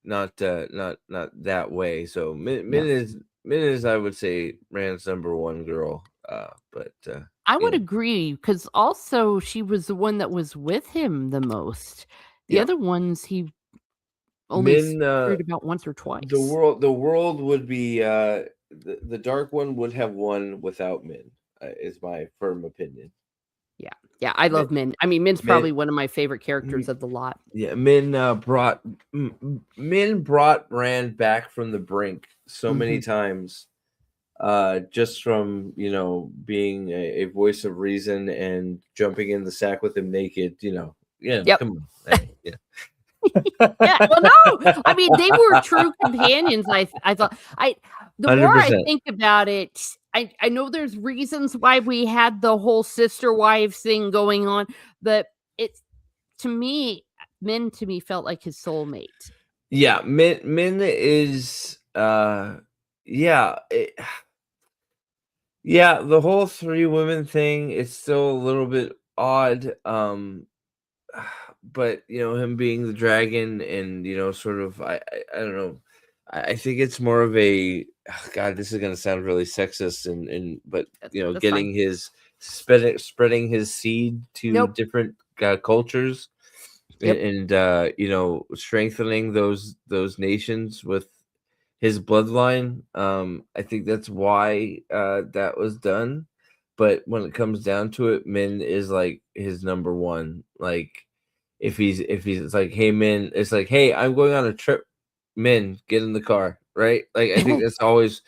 not that way. So No. Min is I would say Rand's number one girl. But I you would know, agree because also she was the one that was with him the most. The yeah, other ones, he only Min screwed about once or the twice. world would be the dark one would have won without Min. Is my firm opinion. Yeah. Yeah, I Min, love Min. I mean, Min's Min, probably one of my favorite characters of the lot. Yeah, Min brought Rand back from the brink so many Mhm. times, just from being a voice of reason and jumping in the sack with him naked. Yeah, Yep. come on, hey, yeah, Yeah, well, no, I mean, they were true companions, I thought. I The hundred more I percent. think about it, I know there's reasons why we had the whole sister wives thing going on, but it's to me, Min to me felt like his soulmate. Yeah, Min is yeah. Yeah, the whole three women thing is still a little bit odd. But him being the dragon and sort of I don't know. I think it's more of a God, this is gonna sound really sexist and but That's fine. getting his spreading his seed to Nope. different cultures Yep. and strengthening those nations with his bloodline. I think that's why that was done. But when it comes down to it, Min is like his number one. Like if he's like, hey men, it's like, hey, I'm going on a trip, men, get in the car, right? Like I think that's always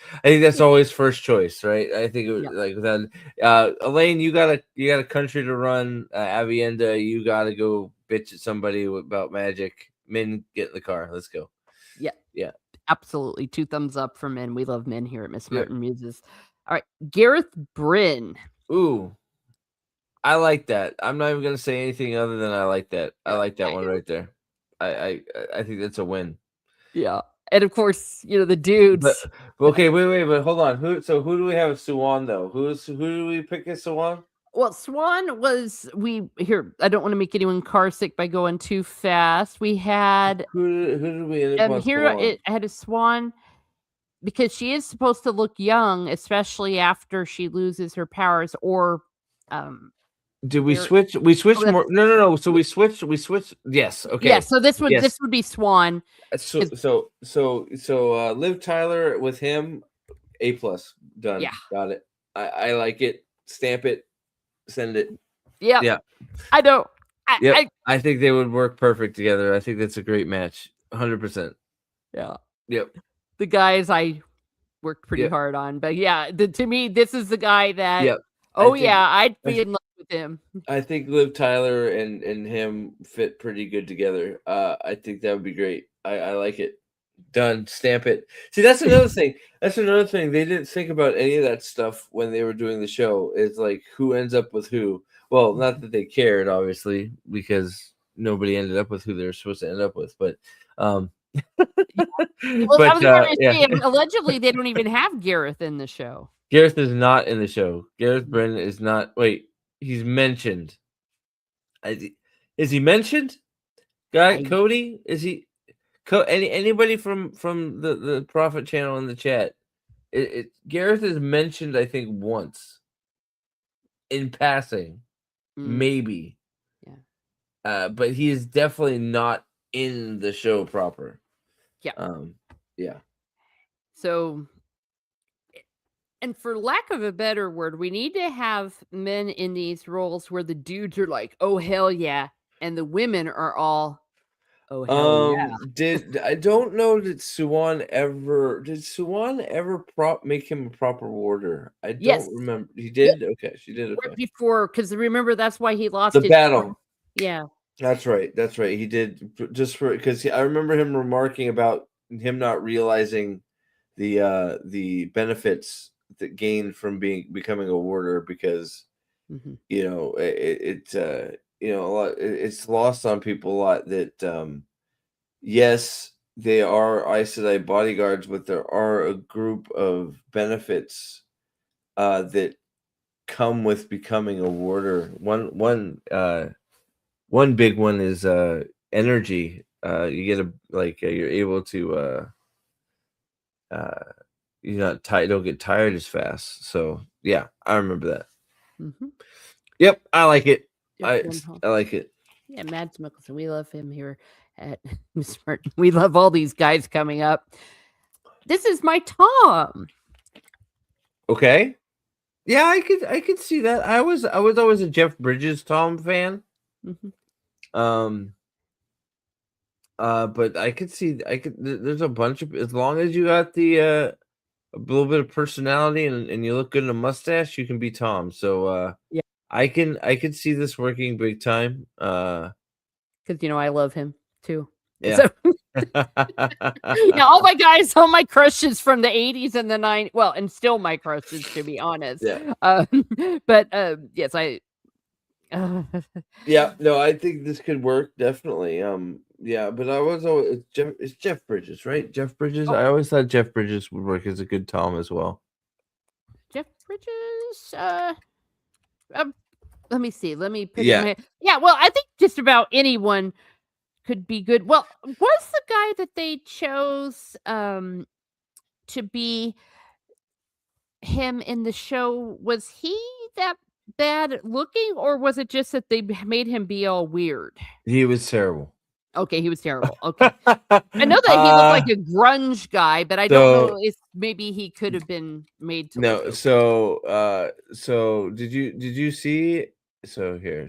first choice, right? I think Yeah. like then Elaine, you got a country to run. Avienda, you gotta go bitch at somebody about magic. Men, get in the car, let's go. Yeah. Yeah. Absolutely. 2 thumbs up for men. We love men here at Miss Yep. Martin Muses. All right. Gareth Bryn. Ooh, I like that. I'm not even gonna say anything other than I like that. I Yeah. like that one right there. I I I think that's a win. Yeah. And of course, the But dudes. okay, wait, but hold on. Who do we have as Suwan though? Who do we pick as Suwan? Well, Swan was we here. I don't want to make anyone car sick by going too fast. We had Who did we end up on here Suwan? I had a Swan because she is supposed to look young, especially after she loses her powers or um Did we there switch? We oh switched that's more. No. So yeah, we switched. We switched. Yes. yeah, Okay. so this would Yes. this would be Swan So because so so Liv Tyler with him, A plus, done. yeah. Got it. I like it. Stamp it. Send it. Yep. Yeah. I know. I Yep. I I think they would work perfect together. I think that's a great match. 100%. yeah. Yep. The guys I worked pretty Yep. hard on, but yeah, to me this is the guy that Yep. I oh think yeah, I'd I be in love with him. I think Liv Tyler and him fit pretty good together. I think that would be great. I like it. Done. Stamp it. See, that's another thing. That's another thing. They didn't think about any of that stuff when they were doing the show. It's like who ends up with who. Well, not that they cared, obviously, because nobody ended up with who they were supposed to end up with. But, Well, I was but gonna yeah, say, allegedly, they don't even have Gareth in the show. Gareth is not in the show. Gareth Bryn is not. Wait, he's mentioned. Is he mentioned? Guy I Cody, is he? Anybody from the Prophet channel in the chat? Gareth is mentioned, I think, once in passing, mm, maybe. yeah, But he is definitely not in the show proper. yeah. Yeah. So, and for lack of a better word, we need to have men in these roles where the dudes are like, "Oh hell yeah," and the women are all, "Oh hell yeah." Did I don't know did Suwan ever make him a proper warder? I Yes, don't remember. He yep. did? Okay, she did, Right okay. before, because remember that's why he The lost his power. battle. Yeah. That's right. That's right. He did just for because I remember him remarking about him not realizing the benefits that gained from becoming a warder because Hmm. a lot it's lost on people a lot that yes, they are Aes Sedai bodyguards, but there are a group of benefits that come with becoming a warder. One big one is energy. You get you're able to uh you're not tired, don't get tired as fast. So yeah, I remember that. Hmm. Yep, I like it. Yep. I One home. I like it. Yeah, Mads Mikkelsen. We love him here at Miss Martin. We love all these guys coming up. This is my Tom. Okay. Yeah, I could see that. I was always a Jeff Bridges Tom fan. Mhm. Um but there's a bunch of, as long as you got the a little bit of personality and you look good in a mustache, you can be Tom. So Yeah, I can see this working big time. because I love him too. Yeah. So yeah, all my guys, all my crushes from the 80s and the 90s. Well, and still my crushes, to be honest. Yeah. Um, but yes, I Yeah, no, I think this could work definitely. Yeah, but I was always it's Jeff Bridges, right? Jeff Bridges. oh, I always thought Jeff Bridges would work as a good Tom as well. Jeff Bridges. Um, let me see. Let me put it in Yeah, my head. Yeah, well, I think just about anyone could be good. Well, was the guy that they chose to be him in the show, was he that bad looking, or was it just that they made him be all weird? he was terrible. Okay, he was terrible. Okay. I know that he looked like a grunge guy, but I don't So know if maybe he could have been made to look no, okay. so did you see? So here,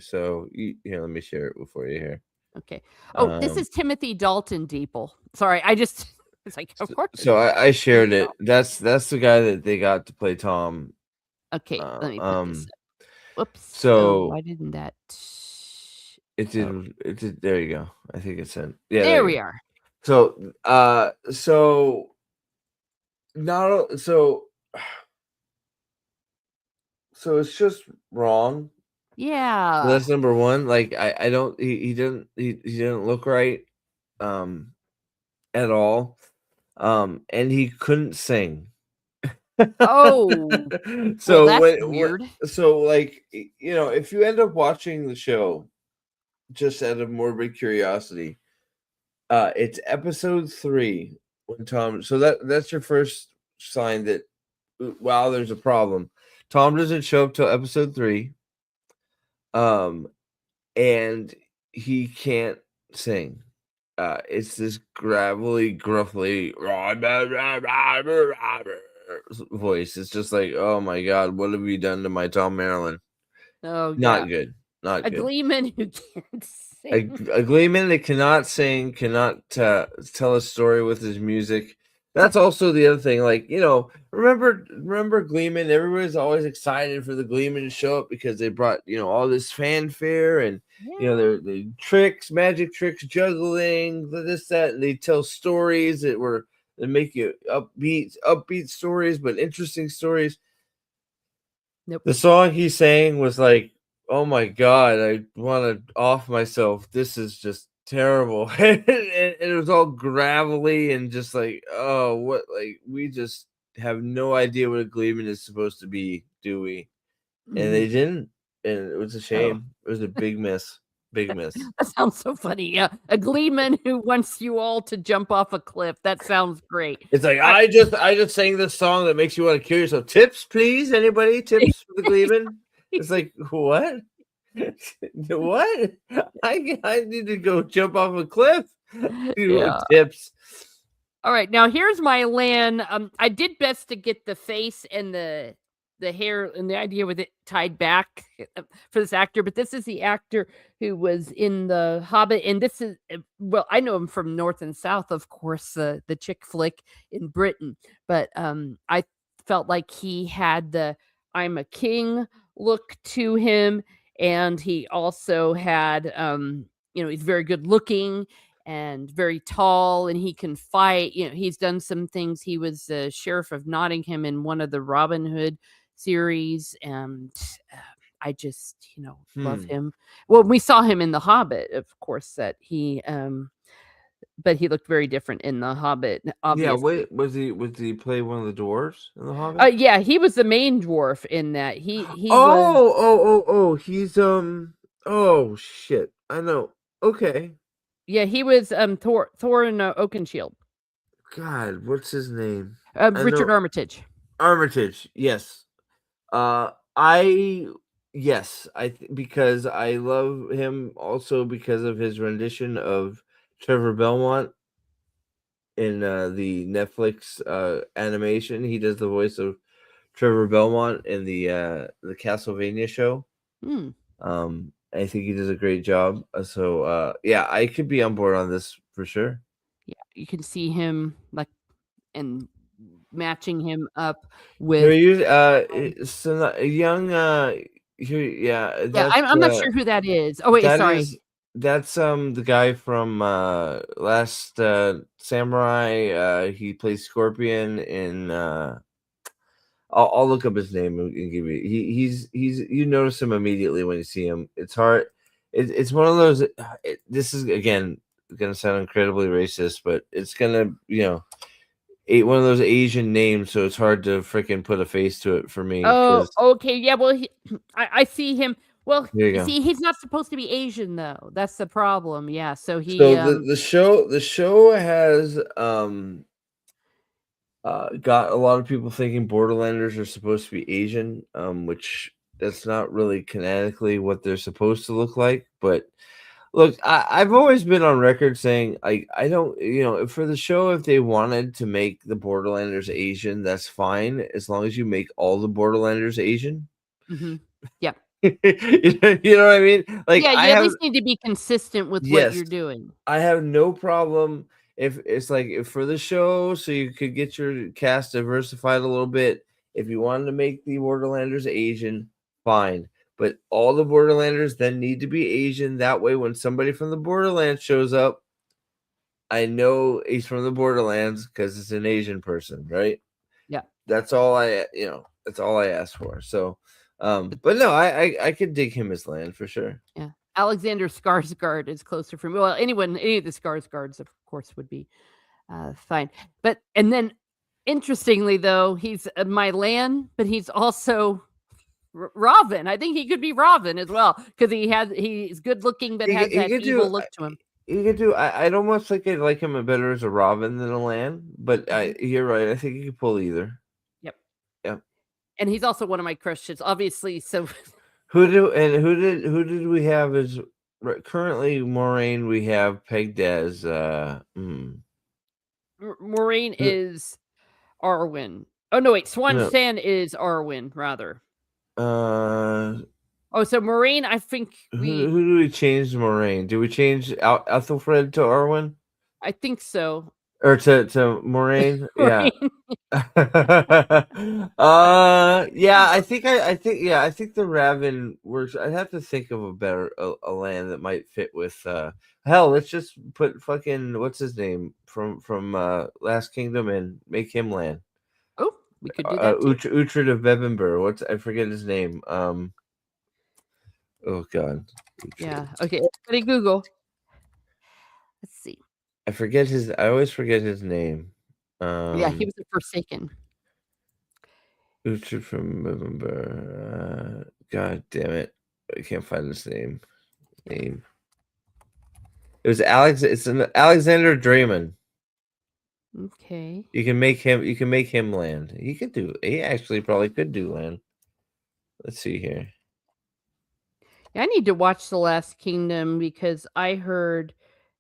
here, let me share it before you here. Okay. Oh, this Um, is Timothy Dalton Deeple. Sorry, I just it's like, of course it's so I Timothy shared it. Dalton. That's the guy that they got to play Tom. Okay, Uh, let me put this um, up. Whoops. Oh, so why didn't that it oh, did. It did. There you go. I think it sent. Yeah, there there you we go. are. So not so so it's just wrong. So Yeah. that's number one. Like I don't he didn't look right um at all. And he couldn't sing. Oh, well, So that's when weird. so like if you end up watching the show just out of morbid curiosity, it's episode 3 when Tom so that's your first sign that wow, there's a problem. Tom doesn't show up till episode 3. Um and he can't sing. It's this gravelly, gruffly voice. It's just like, oh my god, what have you done to my Tom Maryland? Oh, Not yeah. good, not A good. gleeman who can't A, sing. a gleeman that cannot sing, cannot tell a story with his music. That's also the other thing. Like remember Gleeman. Everybody's always excited for the Gleeman to show up because they brought all this fanfare and Yeah. the tricks, magic tricks, juggling, this that, and they tell stories that make you upbeat stories, but interesting stories. Nope. The song he sang was like, "Oh my god, I wanna off myself. This is just terrible." And it was all gravelly and just like, "Oh, what like, we just have no idea what a Gleeman is supposed to be, do we?" And Mhm. they didn't, and it was a Oh. shame. It was a big miss. Big miss. That sounds so funny, yeah. A gleeman who wants you all to jump off a cliff. That sounds great. It's like, I I just sang this song that makes you wanna kill yourself. Tips, please? Anybody? Tips for the Gleeman? It's like, "What?" What? I need to go jump off a cliff. You want Yeah. tips? Alright, now here's my land. I did best to get the face and the hair and the idea with it tied back for this actor, but this is the actor who was in The Hobbit, and this is well, I know him from North and South, of course, the chick flick in Britain, but, I felt like he had the I'm a king look to him, and he also had, he's very good looking and very tall and he can fight. He's done some things. He was the sheriff of Nottingham in one of the Robin Hood series, and uh, I just, love Hmm. him. Well, we saw him in The Hobbit, of course, that he but he looked very different in The Hobbit, Yeah, obviously. wait, was he play one of the dwarves in The Hobbit? Yeah, he was the main dwarf in that. He was Oh, he's, oh, shit. I know. Okay. yeah, he was Thor in Oakenshield. God, what's his name? I Richard know Armitage. Armitage, yes. I yes, because I love him also because of his rendition of Trevor Belmont in the Netflix animation. He does the voice of Trevor Belmont in the Castlevania show. Hmm. I think he does a great job. Yeah, I could be on board on this for sure. Yeah, you can see him like and matching him up Here with you so a young here yeah, yeah, I'm not sure who that is. Oh, wait, that sorry. is that's the guy from Last Samurai. He plays Scorpion in I'll look up his name and give you he's you notice him immediately when you see him. It's hard. It's one of those this is again gonna sound incredibly racist, but it's gonna one of those Asian names, so it's hard to freaking put a face to it for me Oh, because okay, yeah, well, I see him. Well, here you you go. see, he's not supposed to be Asian, though. That's the problem, yeah, so he, So the show has got a lot of people thinking Borderlanders are supposed to be Asian, which that's not really canonically what they're supposed to look like. But look, I've always been on record saying I don't, for the show, if they wanted to make the Borderlanders Asian, that's fine as long as you make all the Borderlanders Asian. mhm, yeah. You know what I mean? Like Yeah, I you at have least need to be consistent with what yes, you're doing. I have no problem if it's like if for the show, so you could get your cast diversified a little bit. If you wanted to make the Borderlanders Asian, fine. But all the Borderlanders then need to be Asian. That way, when somebody from the Borderlands shows up, I know he's from the Borderlands because it's an Asian person, right? Yeah. That's all that's all I asked for. So, But but no, I could dig him as land for sure. yeah. Alexander Skarsgård is closer for me. Well, any of the Skarsgårds, of course, would be fine. But and then, interestingly, though, he's my Lan, but he's also Robin. I think he could be Robin as well because he's good looking, but has He that could do evil look to him. he could do. I'd almost like him a better as a Robin than a Lan. But Hmm. you're right. I think he could pull either. Yep. Yeah. And he's also one of my crushes, obviously. So Who did we have as currently Moraine? We have pegged as Maureen who- is Arwen. Oh no, wait, Swan no Shan is Arwen, rather. uh Oh, so Maureen, I think who do we change to Moraine? Do we change Ethelfred to Arwen I think so. or to Moraine? Yeah. Maureen. Yeah, I think the Raven works. I'd have to think of a better a land that might fit with hell, let's just put fucking what's his name from Last Kingdom and make him land. Oh, we could do that too. Uhtred of Bebbanburg. What's I forget his name. Oh god. Yeah. Uhtred. Okay. Everybody Google. Let's see. I always forget his name. Yeah, he was a Forsaken. Uhtred from Bebbanburg. God damn it. I can't find his name. It was Alex. It's an Alexander Draymond. Okay. You can make him. You can make him land. He could do. He actually probably could do land. Let's see here. Yeah, I need to watch The Last Kingdom because I heard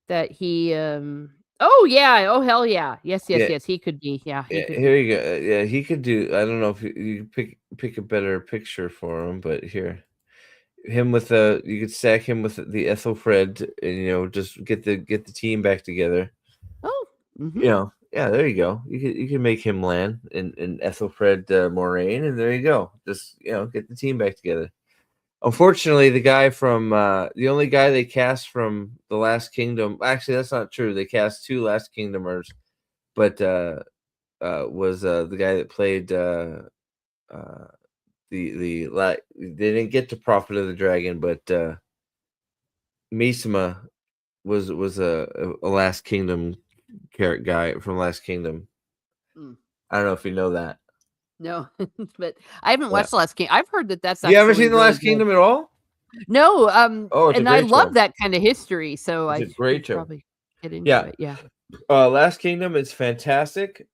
that he oh yeah, oh hell yeah. Yes, yes, Yeah, yes. He could be. Yeah, he yeah. could Here be. you go. Yeah, he could do. I don't know if you pick a better picture for him, but here, him with the you could stack him with the Ethelfred, and just get the team back together. Oh. Mm-hmm. Yeah, there you go. You can make him land in Ethelfred Moraine, and there you go. Just get the team back together. Unfortunately, the only guy they cast from the Last Kingdom. Actually, that's not true. They cast two Last Kingdomers, but was the guy that played they didn't get to Prophet of the Dragon, but Misma was a Last Kingdom character guy from Last Kingdom. Mm. I don't know if you know that. No, but I haven't Yeah. watched The Last King. I've heard that that's You ever actually seen the really Last good. Kingdom at all? No, Oh, it's a and I great love show. that kind of history, so It's I a great should show. probably get into Yeah. it. Yeah. Last Kingdom is fantastic.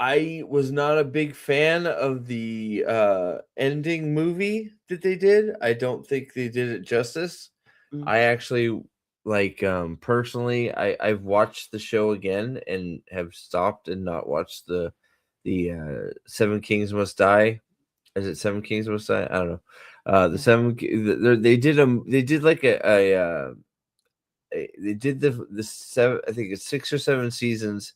I was not a big fan of the ending movie that they did. I don't think they did it justice. Mm. I actually personally I've watched the show again and have stopped and not watched the Seven Kings Must Die. Is it Seven Kings Must Die? I don't know. The Yeah. seven they did like they did the seven, I think it's 6 or 7 seasons,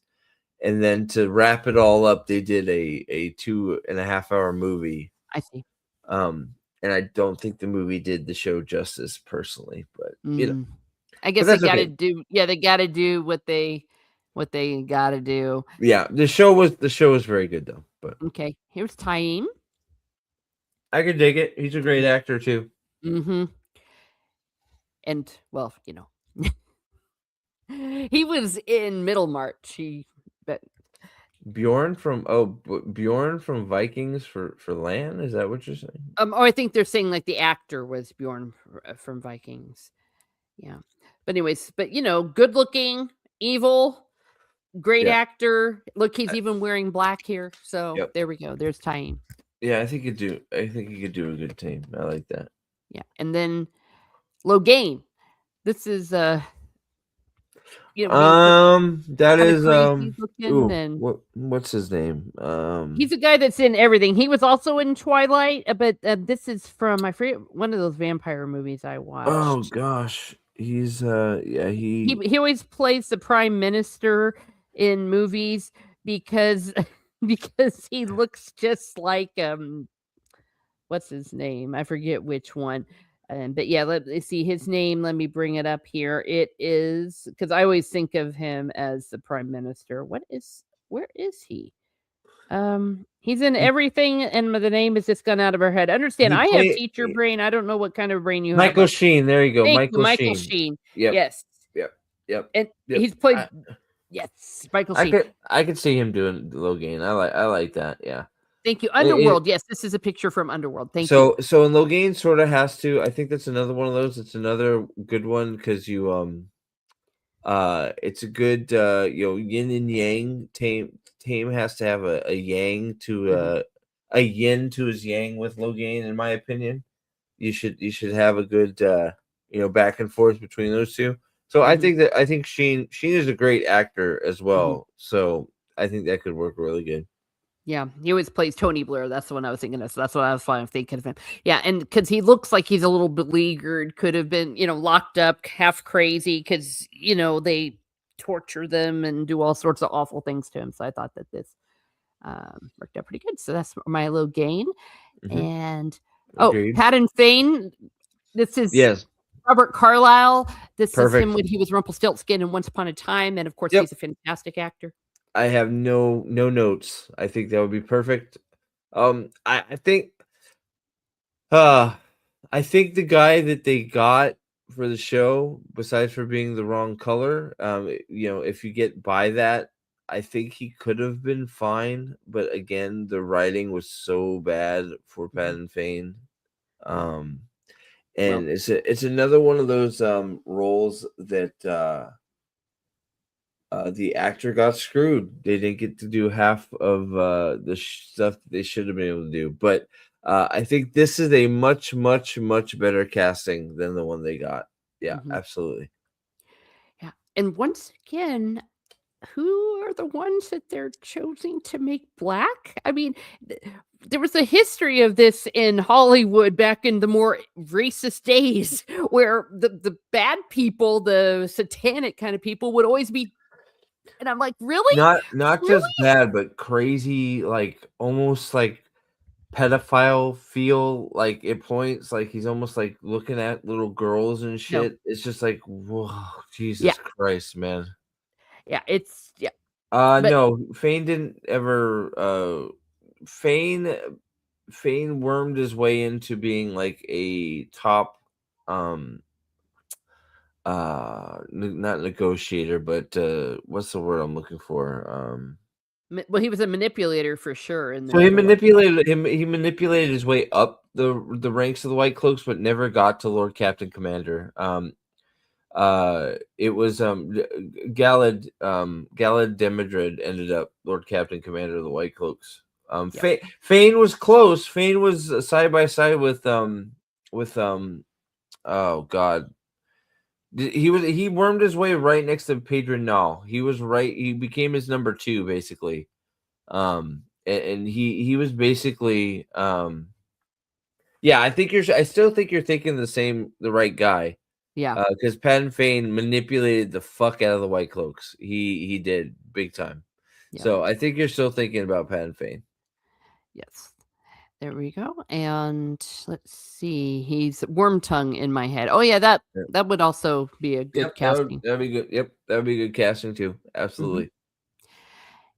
and then to wrap it all up they did a 2.5 hour movie. I see. And I don't think the movie did the show justice personally, but Mm. I but guess they that's got to okay. do. Yeah, they got to do what they got to do. Yeah, the show was very good though, but Okay, here's Taim. I could dig it. He's a great actor too. Mm-hmm. And well, he was in Middlemarch. But Bjorn from Vikings for Lan. Is that what you're saying? I think they're saying like the actor was Bjorn from Vikings. Yeah. But anyways, but good looking, evil, great Yeah. actor. Look, he's even wearing black here. So Yep. there we go. There's Taim. Yeah, I think he could do a good team. I like that. Yeah. And then Logain. This is When he's That kind of is crazy looking, ooh, and what's his name? he's a guy that's in everything. He was also in Twilight, but this is from, I forget, one of those vampire movies I Oh watched. gosh. He's yeah, He always plays the prime minister in movies because because he looks just like what's his name? I forget which one. But yeah, let me see his name. Let me bring it up here. It is because I always think of him as the prime minister. Where is he? He's in he, everything, and the name is just gone out of our head. Understand, he I have played teacher brain. I don't know what kind of brain you have, Michael but Sheen. There you go. thank you, Michael Michael Sheen. Sheen. Yep. Yes, Yep. Yep. and Yep. he's played. Yes, Michael Sheen. I could see him doing Logan. I like that. Yeah. Thank you. It, Underworld. Yes, this is a picture from Underworld. Thank you. so in Logan sort of has to. I think that's another one of those. It's another good one because you it's a good yin and yang. Tame has to have a yang to Mhm, a yin to his yang with Logan, in my opinion. You should have a good back and forth between those two. So mhm, I think Sheen is a great actor as mhm. well. So I think that could work really good. Yeah, he always plays Tony Blair. That's the one I was thinking of. So that's what I was fine thinking of him. Yeah, and because he looks like he's a little beleaguered, could have been, locked up, half crazy, because they torture them and do all sorts of awful things to him. So I thought that this worked out pretty good. So that's Milo Gain. Hmm. And Agreed. Patton Fane. This is Yes. Robert Carlyle. This is him Perfect. when he was Rumpelstiltskin in Once Upon a Time, and of course Yep. he's a fantastic actor. I have no notes. I think that would be perfect. I think uh I think the guy that they got for the show, besides for being the wrong color, if you get by that, I think he could have been fine. But again, the writing was so bad for Mhm. Patton Fane. Yeah. Um, Well, and it's another one of those roles that the actor got screwed. They didn't get to do half of the stuff that they should have been able to do. But I think this is a much, much, much better casting than the one they got. Yeah, mhm. absolutely. Yeah. And once again, who are the ones that they're choosing to make black? I mean, there was a history of this in Hollywood back in the more racist days where the bad people, the satanic kind of people would always be, and I'm like, "Really? Not Really?" just bad, but crazy, like almost like pedophile feel. Like it points, like he's almost like looking at little girls and No. shit. It's just like, whoa, Yeah. Jesus Christ, man. Yeah, yeah. But No, Fane didn't ever. Fane Fane wormed his way into being like a top, um, not negotiator, but what's the word I'm looking for? well, he was a manipulator for sure in the So he show, I think. manipulated him. He manipulated his way up the ranks of the White Cloaks, but never got to Lord Captain Commander. It was Galad Demidred ended up Lord Captain Commander of the White Cloaks. Yep. Fane was close. Fane was side by side with oh god, he wormed his way right next to Pedro Nall. He was right. He became his number two basically. And he was basically yeah. I still think you're thinking the right guy. Yeah. Because Patton Fane manipulated the fuck out of the White Cloaks. He did big time. Yeah. So I think you're still thinking about Patton Fane. Yes. There we go. And let's see. He's Wormtongue in my head. Oh yeah, Yep. that would also be a good Yep, that would casting. that'd be good. Yep, that would be good casting too. Mhm. Absolutely.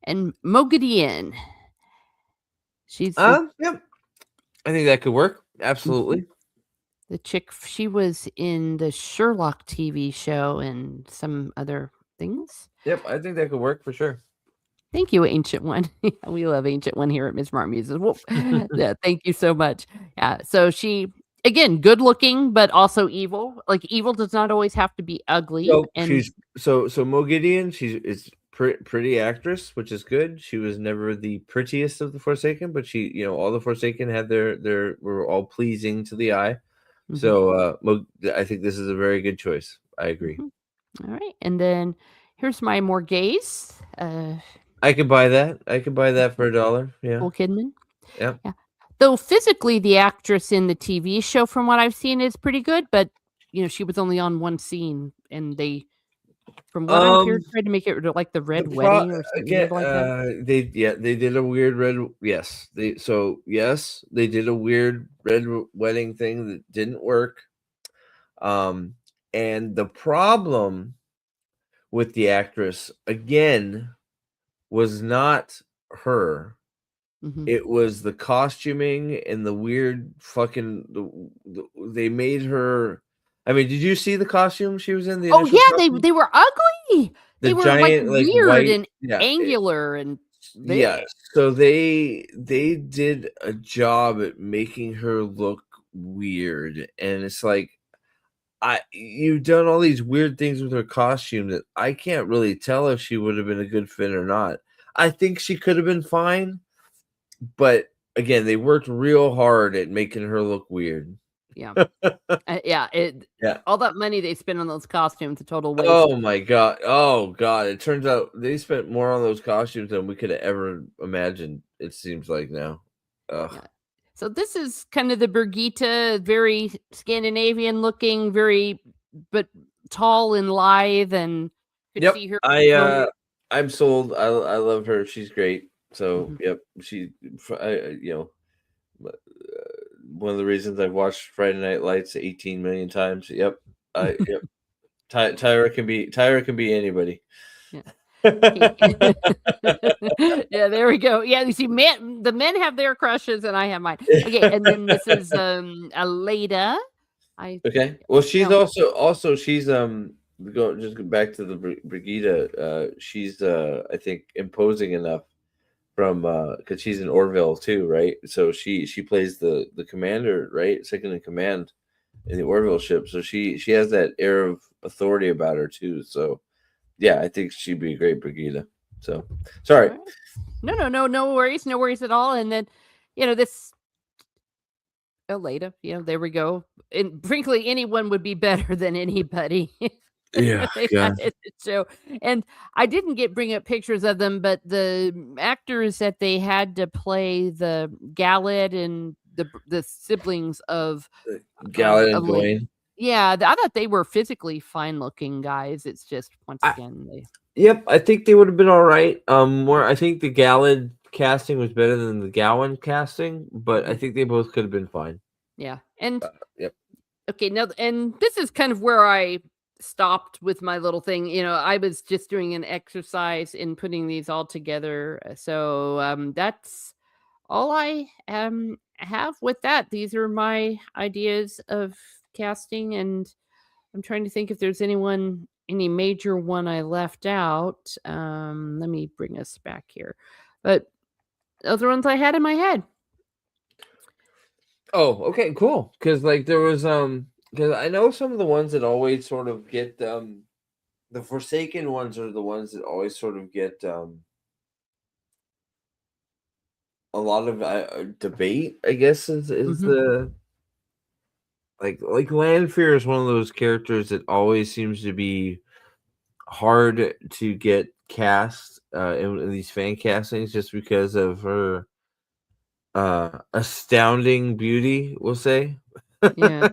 And Moghedien. She's the Yep. I think that could work. mhm, Absolutely. the chick. She was in the Sherlock TV show and some other things. Yep, I think that could work for sure. Thank you, Ancient One. We love Ancient One here at Miss Smart Muses. Well, yeah, thank you so much. Yeah, so she again good looking, but also evil. Like evil does not always have to be ugly. So And Mo Gideon, she's pretty actress, which is good. She was never the prettiest of the Forsaken, but all the Forsaken had their were all pleasing to the eye. mhm, So I think this is a very good choice. I agree. mhm. All right, and then Here's my more gays. I could buy that. I could buy that for $1. Yeah. Nicole Kidman. Yep. Yeah. Though physically, the actress in the TV show, from what I've seen, is pretty good, but she was only on one scene, and they, from what I'm hearing, Um, tried to make it like the the Red pro Wedding or something again, like that. they did a weird red. Yes, they did a weird wedding thing that didn't work. Um, and the problem with the actress again was not her. Hmm. It was the costuming and the weird fucking they made her. I mean, did you see the costume she was in? The Oh initial yeah, they costume, they were ugly. the They were like giant like weird white. and Yeah, angular and yeah. bleh. So they did a job at making her look weird, and it's like you've done all these weird things with her costume that I can't really tell if she would have been a good fit or not. I think she could have been fine, but again, they worked real hard at making her look weird. Yeah, yeah. Yeah. All that money they spent on those costumes, a total waste. Oh my god. Oh god. It turns out they spent more on those costumes than we could have ever imagined. It seems like now. Ugh. Yeah. So this is kind of the Birgitta, very Scandinavian looking, very but tall and lithe, and could Yep. see her moment. I'm sold. I love her. She's great. So Mhm. yep. One of the reasons I've watched Friday Night Lights 18 million times. Yep. Yep. Tyra can be anybody. Yeah. Okay. Yeah, there we go. Yeah, you see, the men have their crushes, and I have mine. Okay, and then this is Aleda. I Okay. Well, she's now. also she's go back to the Brigida. She's I think imposing enough from because she's in Orville too, right? So she plays the commander, right? Second in command in the Orville ship. So she has that air of authority about her too. So yeah, I think she'd be a great Brigida. So All sorry. right. No worries, no worries at all. And then, this Aleda, there we go. And frankly, anyone would be better than anybody. Yeah, They got God. it to show. And I didn't bring up pictures of them, but the actors that they had to play the Galad and the siblings of Gallant and Aleda. Dwayne. Yeah, I thought they were physically fine looking guys. It's just once I, again they. yep, I think they would have been all right. More I think the Gallad casting was better than the Gowan casting, but I Mhm. think they both could have been fine. Yeah, and Yep. okay, now and this is kind of where I stopped with my little thing. I was just doing an exercise in putting these all together. So that's all I have with that. These are my ideas of casting, and I'm trying to think if there's any major one I left out. Let me bring us back here. But those are ones I had in my head. Oh, okay, cool. Because like there was because I know some of the ones that always sort of get the Forsaken ones are the ones that always sort of get a lot of debate. I guess is Mhm. the like Lanfear is one of those characters that always seems to be hard to get cast in these fan castings just because of her astounding beauty, we'll say. Yeah.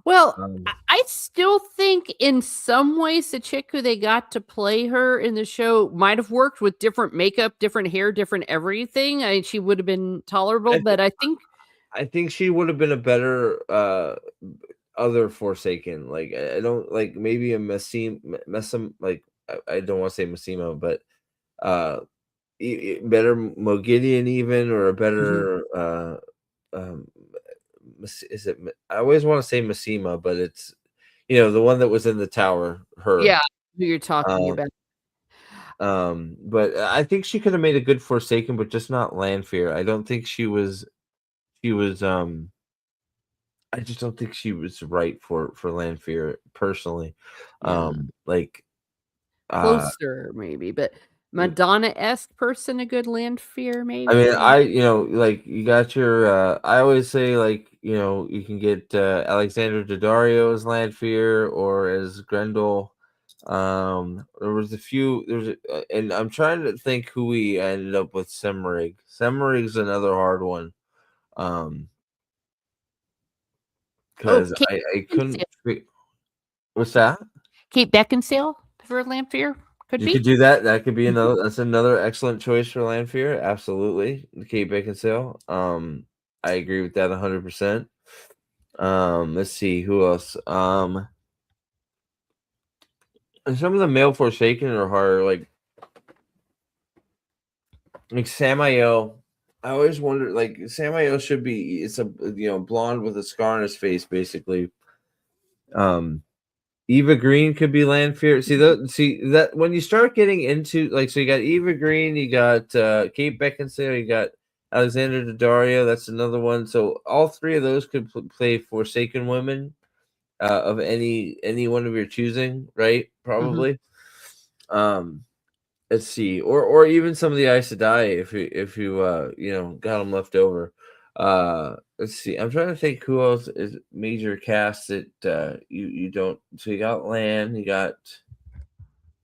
Well, um, I still think in some ways the chick who they got to play her in the show might have worked with different makeup, different hair, different everything. She would have been tolerable, I, th- but I think. I think she would have been a better other Forsaken. Like I don't like maybe a Messim like I don't want to say Massimo, but uh better Mogideon even or a Mhm. better um is it I always want to say Massima, but it's the one that was in the tower, her. Yeah, who you're talking Um about. but I think she could have made a good Forsaken, but just not Lanfear. I don't think she was I just don't think she was right for Lanfear personally. Yeah, Like closer maybe, but Madonna-esque person, a good Lanfear I mean, maybe? like you got your I always say like, you can get Alexander Daddario as Lanfear or as Grendel. There was a few. And I'm trying to think who we ended up with. Semmerig. Semmerig's another hard one. Um, Oh, because Kate I couldn't. Beckinsale. What's that? Kate Beckinsale for Lamphere could You could be. do that. That could be Mhm. another. That's another excellent choice for Lanfear. Absolutely, Kate Beckinsale. I agree with that 100%. Let's see who else. And some of the male Forsaken are hard. Like Samael. I always wonder. Like Samael should be. It's a blonde with a scar on his face, basically. Um, Eva Green could be Lanfear. See that when you start getting into so you got Eva Green, you got Kate Beckinsale, you got Alexander Daddario. That's another one. So all three of those could play Forsaken women of any one of your choosing, right? Mhm. Probably. Um, let's see, or even some of the Aes Sedai if you got them left over. Let's see. I'm trying to think who else is major cast that you don't. So you got Lan, you got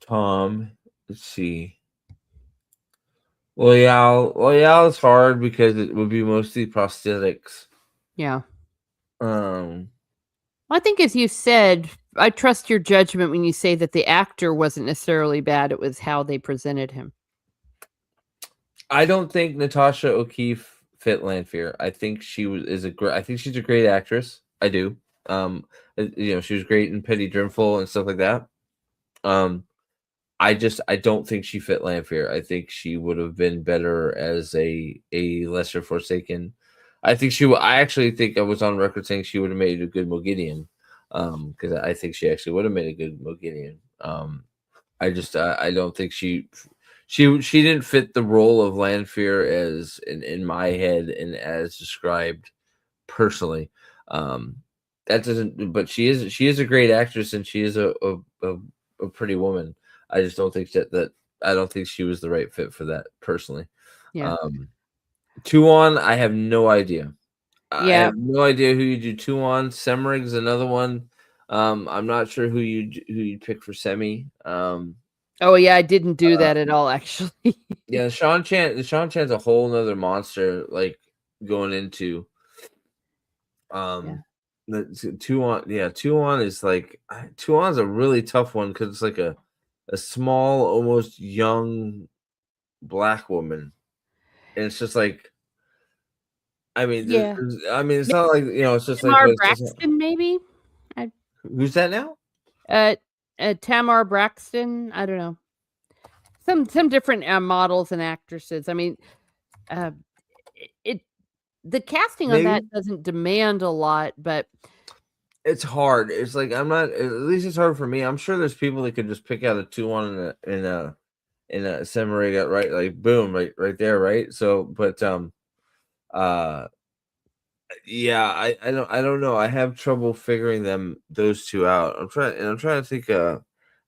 Tom. Let's see. Loyal is hard because it would be mostly prosthetics. Yeah. Um, I think, as you said, I trust your judgment when you say that the actor wasn't necessarily bad. It was how they presented him. I don't think Natasha O'Keefe fit Lanfear. I think she was is a great. I think she's a great actress. I do. Um, she was great in Penny Dreadful and stuff like that. Um, I don't think she fit Lanfear. I think she would have been better as a lesser Forsaken. I actually think I was on record saying she would have made a good Mogideon. Because I think she actually would have made a good Mogideon. I don't think she didn't fit the role of Lanfear as in my head and as described personally. Um, that doesn't, but she is a great actress and she is a pretty woman. I just don't think that I don't think she was the right fit for that personally. Yeah. Um, Tuon, I have no idea. I Yeah. have no idea who you do Tuon. Semmerig's another one. I'm not sure who you'd pick for Semi. Oh, yeah, I didn't do that at all, actually. Yeah, Sean Chan's a whole nother monster, like going into Yeah. um the two on yeah, two on is like two on's a really tough one because it's like a small, almost young black woman. And it's just like Yeah. I mean it's not like it's just like Tamar but it's just Braxton, maybe? I who's that now? uh, Tamar Braxton? I don't know. Some different, models and actresses. I mean, uh, it the casting on that Maybe doesn't demand a lot, but it's hard. It's like I'm not at least it's hard for me. I'm sure there's people that could just pick out a 2-1 in a summary got right like boom right there right so but uh yeah I don't know. I have trouble figuring those two out. I'm trying to think.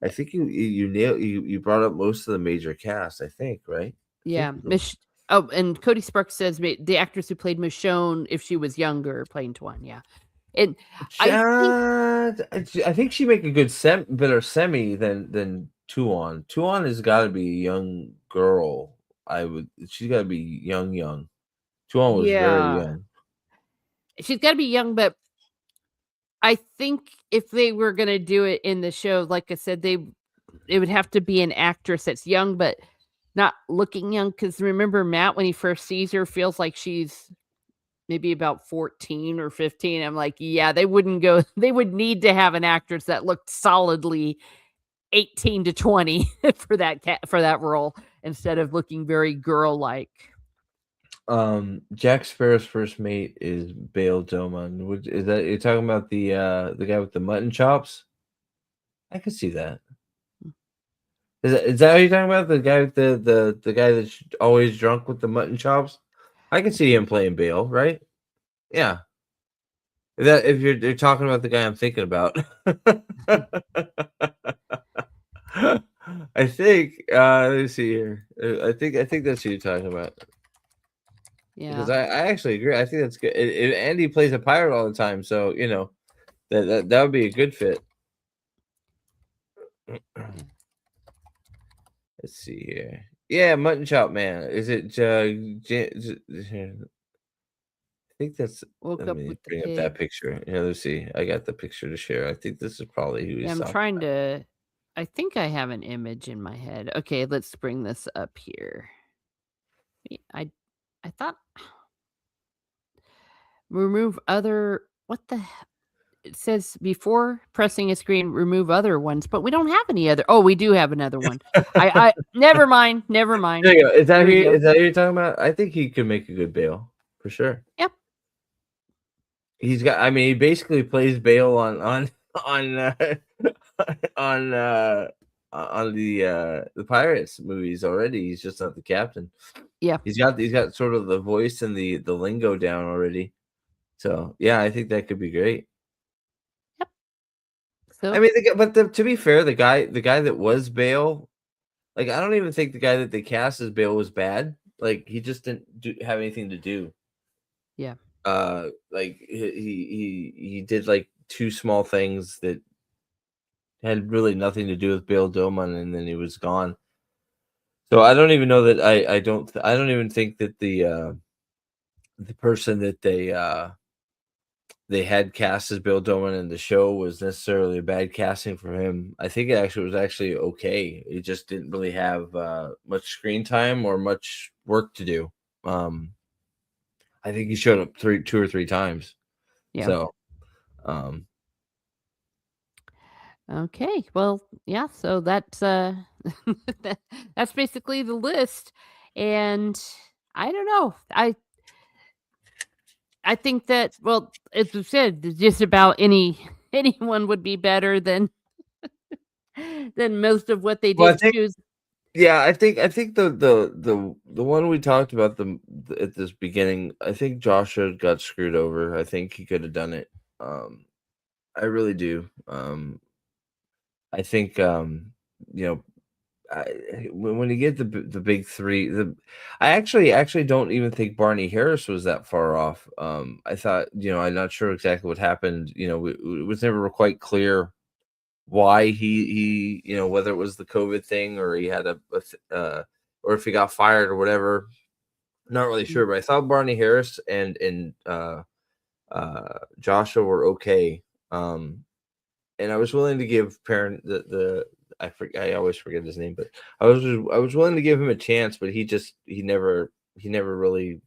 I think you brought up most of the major cast. I think right. I think yeah, so. oh, and Cody Sparks says the actress who played Michonne, if she was younger, playing Tuan, yeah. And I think I think she make a good better semi than Tuon. Tuon has got to be a young girl. She's got to be young. Tuon was very yeah, young. she's gotta be young, but I think if they were gonna do it in the show, like I said, it would have to be an actress that's young, but not looking young. Because remember Matt, when he first sees her, feels like she's maybe about 14 or 15. I'm like, "Yeah, they wouldn't go." They would need to have an actress that looked solidly 18 to 20 for that role instead of looking very girl-like. Jack Sparrow's first mate is Bail Doman. Which is that you're talking about the guy with the mutton chops? I could see that. Is that what you're talking about? The guy with the guy that's always drunk with the mutton chops? I can see him playing Bale, right? Yeah. If you're talking about the guy I'm thinking about. I think let me see here. I think that's who you're talking about. Because Yeah. I actually agree. I think that's good. Andy plays a pirate all the time, so that would be a good fit. Yeah. Let's see here. Yeah, Mutton Chop Man. Is it I think that's Woke let up me with the bring up that pig. picture. Yeah, let's see. I got the picture to share. I think this is probably who Yeah, he's I'm talking trying to I think I have an image in my head. Okay, let's bring this up here. I thought remove other what the it says before pressing a screen, remove other ones, but we don't have any other. Oh, we do have another one. I never mind, never mind. There you go. There we go. Is that who you're talking about? I think he could make a good Bale, for sure. Yep. He's got I mean, he basically plays Bale on, on, on the Pirates movies already. He's just not the captain. Yeah. He's got sort of the voice and the lingo down already. So, yeah, I think that could be great. Yep. I So mean, to be fair, the guy that was Bale, like, I don't even think the guy that they cast as Bale was bad. Like, he just didn't have anything to do. yeah. Like he did like two small things that had really nothing to do with Bale Doman, and then he was gone. So I don't even know that I don't even think that the person that they had cast as Bill Doman in the show was necessarily a bad casting for him. I think it actually was actually okay. He just didn't really have much screen time or much work to do. Um, I think he showed up two or three times. Yeah. So um, Okay. Well, yeah, so that's that, that's basically the list. And I don't know. I think that well, as you said, just about anyone would be better than most of what they well, I did think choose. yeah, I think the one we talked about at this beginning, I think Joshua got screwed over. I think he could have done it. I really do. I think you know when you get the big three, I actually don't even think Barney Harris was that far off. I thought I'm not sure exactly what happened. It was never quite clear why he whether it was the COVID thing or he had or if he got fired or whatever. Not really Mm, sure, but I thought Barney Harris and Joshua were okay. And I was willing to give parent I always forget his name, but I was willing to give him a chance, but he never really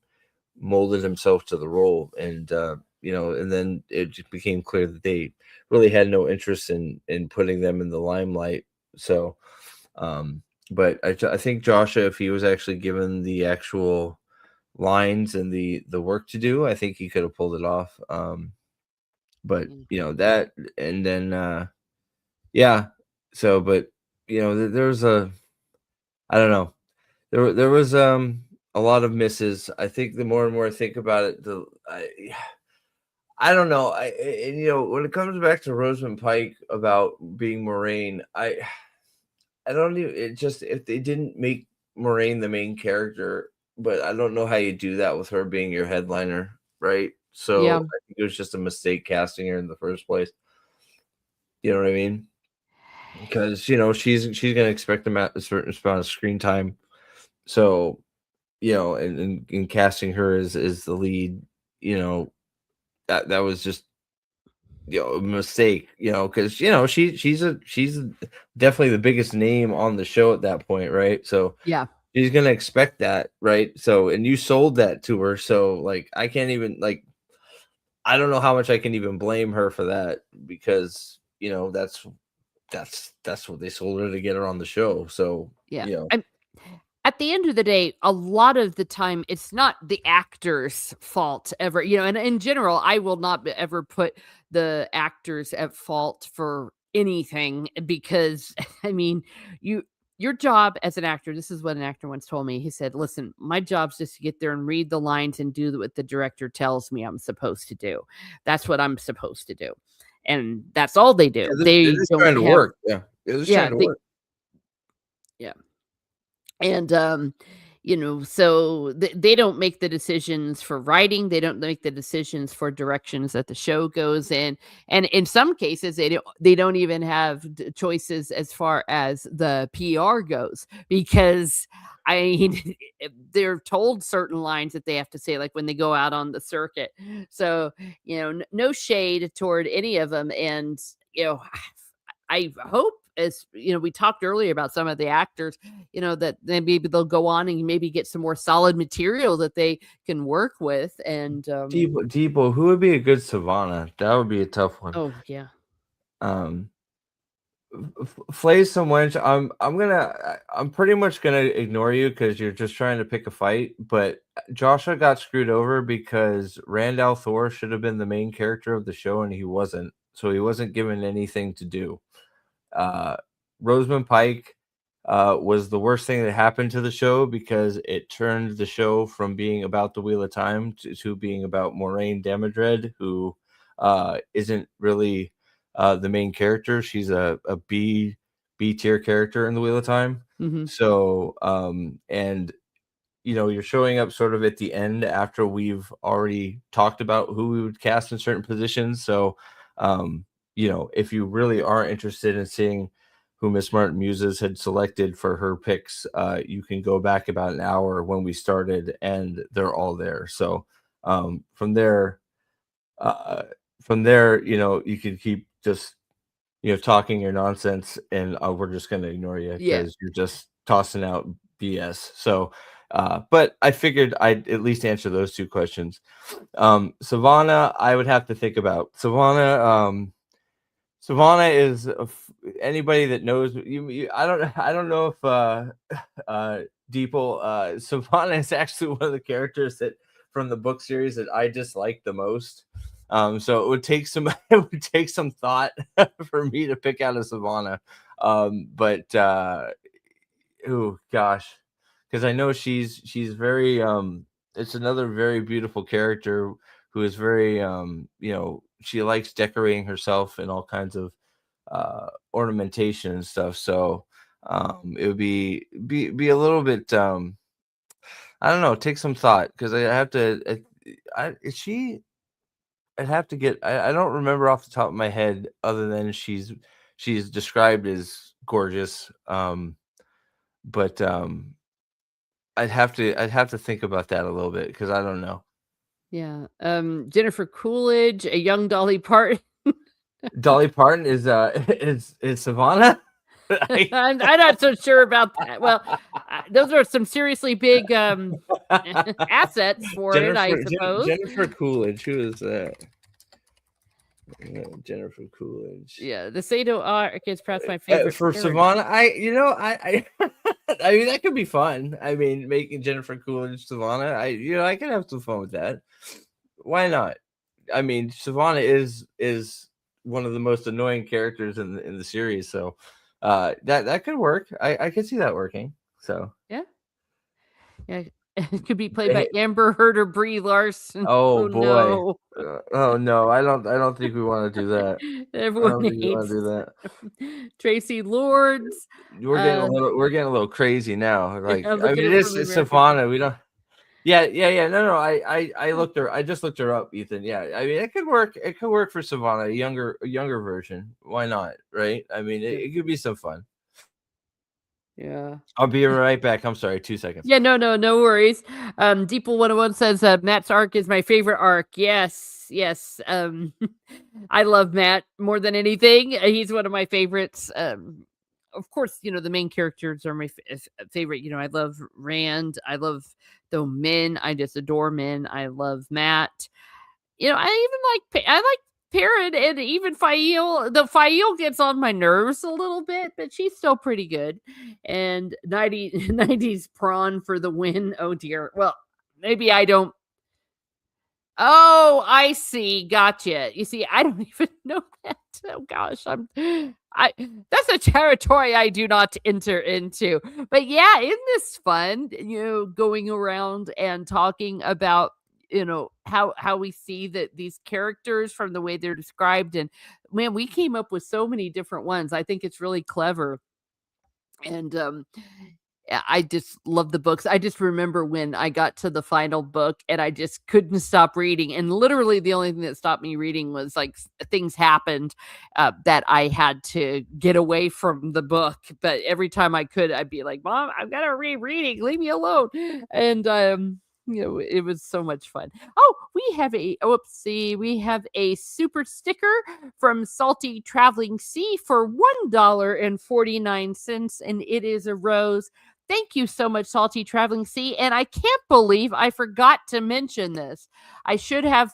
molded himself to the role, and then it just became clear that they really had no interest in putting them in the limelight. So, um, but I think Joshua, if he was actually given the actual lines and the work to do, I think he could have pulled it off. But yeah. that, and then yeah. So, but there was a I don't know. There was a lot of misses. I think the more and more I think about it, I don't know. And, when it comes back to Rosamund Pike about being Moraine, I don't even. It just if they didn't make Moraine the main character, but I don't know how you do that with her being your headliner, right? So Yeah. I think it was just a mistake casting her in the first place. You know what I mean? Because she's gonna expect a certain amount of screen time. So and casting her as the lead, that was just a mistake. Because she's definitely the biggest name on the show at that point, right? So Yeah. she's gonna expect that, right? So and you sold that to her, so like I can't even like I don't know how much I can even blame her for that because that's what they sold her to get her on the show. So Yeah. you know, I'm at the end of the day, a lot of the time, it's not the actor's fault ever, and in general, I will not ever put the actors at fault for anything because, I mean, you your job as an actor, this is what an actor once told me. He said, "Listen, my job's just to get there and read the lines and do what the director tells me I'm supposed to do. That's what I'm supposed to do." And that's all they do. they're They just don't trying to have work. Yeah, they're just yeah, trying to they work. yeah. And, so they don't make the decisions for writing, they don't make the decisions for directions that the show goes in, and in some cases, they don't even have choices as far as the PR goes, because I mean, they're told certain lines that they have to say, like when they go out on the circuit. So, no shade toward any of them, and you know, I hope, as we talked earlier about some of the actors, that then maybe they'll go on and maybe get some more solid material that they can work with. And Debo, who would be a good Savannah? That would be a tough one. oh yeah, Um, Flay some wench. I'm pretty much gonna ignore you because you're just trying to pick a fight. But Joshua got screwed over because Randall Thor should have been the main character of the show and he wasn't. So he wasn't given anything to do. Uh, Rosamund Pike was the worst thing that happened to the show because it turned the show from being about the Wheel of Time to being about Moiraine Damodred, who isn't really the main character. She's a B tier character in the Wheel of Time. hmm So and you're showing up sort of at the end after we've already talked about who we would cast in certain positions. So, if you really are interested in seeing who Miss Martin Muses had selected for her picks, you can go back about an hour when we started, and they're all there. So, um, from there, uh, you can keep just talking your nonsense, and we're just going to ignore you yeah, because you're just tossing out BS. So, but I figured I'd at least answer those two questions. Savannah, I would have to think about Savannah. Savannah is anybody that knows you. I don't know if Deeple Savannah is actually one of the characters that from the book series that I dislike the most. So it would take some it would take some thought for me to pick out a Savannah. But oh gosh, because I know she's very it's another very beautiful character who is very she likes decorating herself and all kinds of ornamentation and stuff. So it would be a little bit I don't know, take some thought because I have to is she I'd have to get I don't remember off the top of my head other than she's described as gorgeous. But I'd have to think about that a little bit because I don't know. yeah. Jennifer Coolidge, a young Dolly Parton. Dolly Parton is is Savannah. I'm not so sure about that. Well, those are some seriously big assets for it, I suppose. Jennifer Coolidge. Who is that? Jennifer Coolidge. Yeah, the Sado arc is perhaps my favorite For character. Savannah, I mean that could be fun. I mean, making Jennifer Coolidge Savannah, I could have some fun with that. Why not? I mean, Savannah is one of the most annoying characters in the series, so that could work. I could see that working. So, Yeah, yeah. It could be played by eh, Amber Heard or Brie Larson. oh Oh boy, no, oh no, I don't think we want to do that. I everyone don't think we want to hates do that. Tracy Lords. Uh, We're getting a little crazy now. Like, yeah, I look at mean, her from it's American Savannah. Beauty. We don't. Yeah, yeah, yeah. No, no. I looked her. I just looked her up, Ethan. Yeah, I mean, it could work. It could work for Savannah, a younger version. Why not? Right? I mean, Yeah, it could be some fun. yeah. I'll be right back. I'm sorry. 2 seconds. Yeah, no, no, no worries. Deeple 101 says Matt's arc is my favorite arc. Yes, yes. I love Matt more than anything. He's one of my favorites. Of course, the main characters are my favorite. I love Rand. I love the men. I just adore men. I love Matt. I even I like Perrin and even Fail. The Fail gets on my nerves a little bit, but she's still pretty good. And 90's prawn for the win. Oh dear. Well, maybe I don't. Oh, I see. Gotcha. You see, I don't even know that. Oh gosh, I that's a territory I do not enter into. But yeah, isn't this fun? Going around and talking about how we see that these characters from the way they're described, and man, we came up with so many different ones. I think it's really clever. And I just love the books. I just remember when I got to the final book and I just couldn't stop reading, and literally the only thing that stopped me reading was, like, things happened, that I had to get away from the book, but every time I could, I'd be like, "Mom, I've gotta reading, leave me alone," and, it was so much fun. Oh, we have a super sticker from Salty Traveling Sea for $1.49, and it is a rose. Thank you so much, Salty Traveling Sea. And I can't believe I forgot to mention this. I should have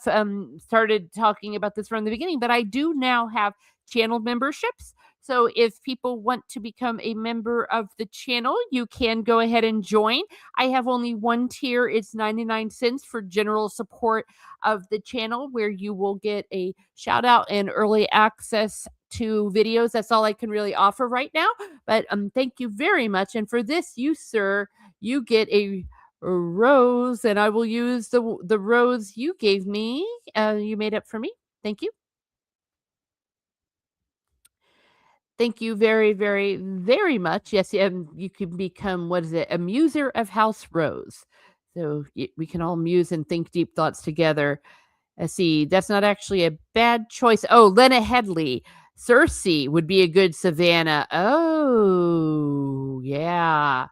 started talking about this from the beginning, but I do now have channel memberships. So if people want to become a member of the channel, you can go ahead and join. I have only one tier. It's 99 cents for general support of the channel, where you will get a shout out and early access to videos. That's all I can really offer right now. But thank you very much. And for this, you, sir, you get a rose, and I will use the rose you gave me. You made up for me. Thank you. Thank you very, very, very much. Yes, you can become, what is it, a muser of House Rose. So we can all muse and think deep thoughts together. Let's see, that's not actually a bad choice. Oh, Lena Headley. Cersei would be a good Savannah. Oh, yeah.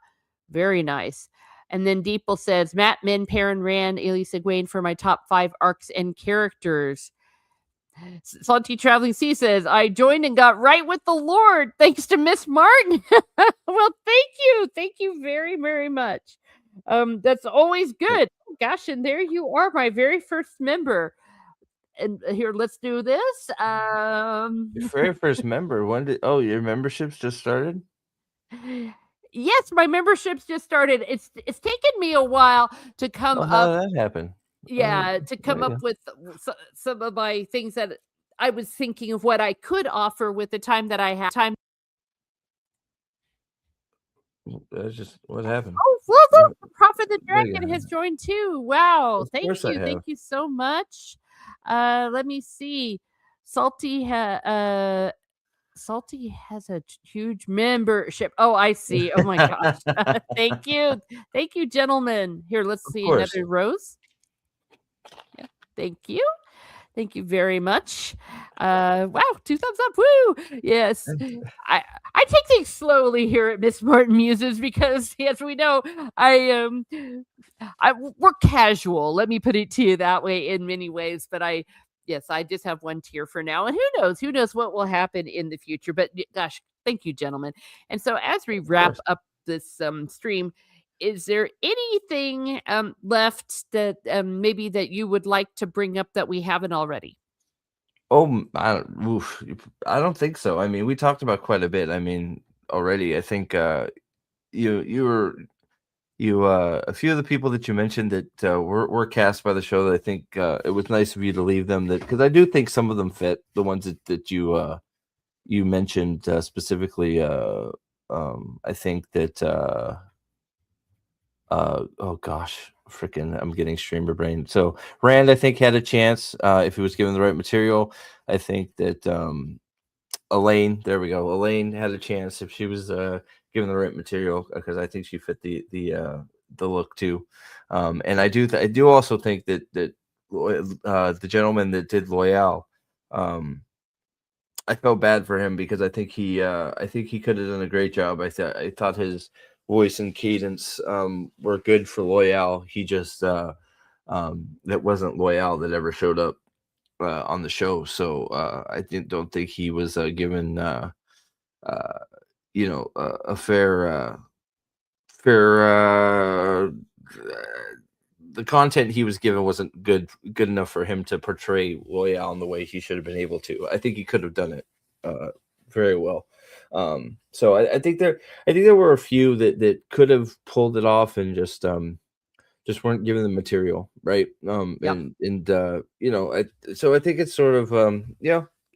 Very nice. And then Deeple says, Matt, Min, Perrin, Rand, Elisa Gwain for my top 5 arcs and characters. Salty Traveling Sea says, I joined and got right with the Lord thanks to Miss Martin. Well, thank you. Thank you very, very much. That's always good. Oh, gosh, and there you are, my very first member. And here, let's do this. Your very first member. When did your memberships just started? Yes, my membership's just started. It's taken me a while to come Oh, how up, did that happen? yeah, to There come you up go. with some of my things that I was thinking of what I could offer with the time that I have. Time. That's just what happened. Oh, well, You look, the Prophet the there you Dragon has go. joined too. Wow, Of course I have. thank you so much. Let me see. Salty Salty has a huge membership. Oh, I see. Oh my gosh. Thank you. Thank you, gentlemen. Here, let's Of see course. another rose. Yeah. Thank you. Thank you very much. Wow, 2 thumbs up. Woo! Yes. I I take things slowly here at Miss Martin Muses because, as we know, I we're casual. Let me put it to you that way in many ways, but yes, I just have one tier for now, and who knows? Who knows what will happen in the future? But gosh, thank you, gentlemen. And so, as we Of wrap course. up this stream, is there anything left that maybe that you would like to bring up that we haven't already? I don't think so. I mean, we talked about quite a bit. I mean, already. I think you you were a few of the people that you mentioned that were cast by the show. That I think it was nice of you to leave them, that because I do think some of them fit, the ones that you mentioned specifically. I think that oh gosh, freaking, I'm getting streamer brain. So Rand, I think, had a chance if he was given the right material. I think that Elaine, there we go. Elaine had a chance if she was given the right material, because I think she fit the look too. And I do also think that the gentleman that did Loyal, um, I felt bad for him because I think he could have done a great job. I thought his voice and cadence were good for Loyal. He just that wasn't Loyal that ever showed up on the show. So don't think he was given uh, a fair the content he was given wasn't good enough for him to portray Loyal in the way he should have been able to. I think he could have done it very well. So I think there were a few that could have pulled it off and just weren't given the material, right? Yep. So I think it's sort of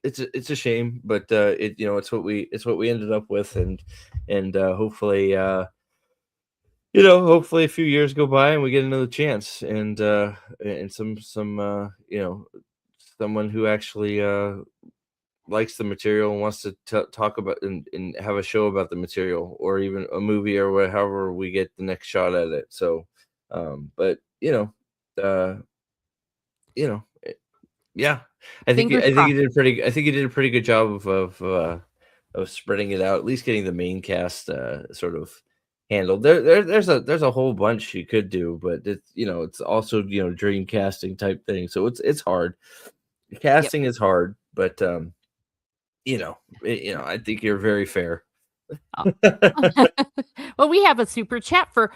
it's a shame, but it's what we ended up with, and hopefully hopefully a few years go by and we get another chance, and someone who actually likes the material and wants to talk about and have a show about the material, or even a movie, or however we get the next shot at it. So, but uh, you know, yeah, Fingers I think he crossed. did a pretty I think he did a pretty good job of spreading it out, at least getting the main cast sort of handled. There's a whole bunch you could do, but it's also dream casting type thing. So it's hard. Yep. Casting is hard, but I think you're very fair. Oh. Well, we have a super chat for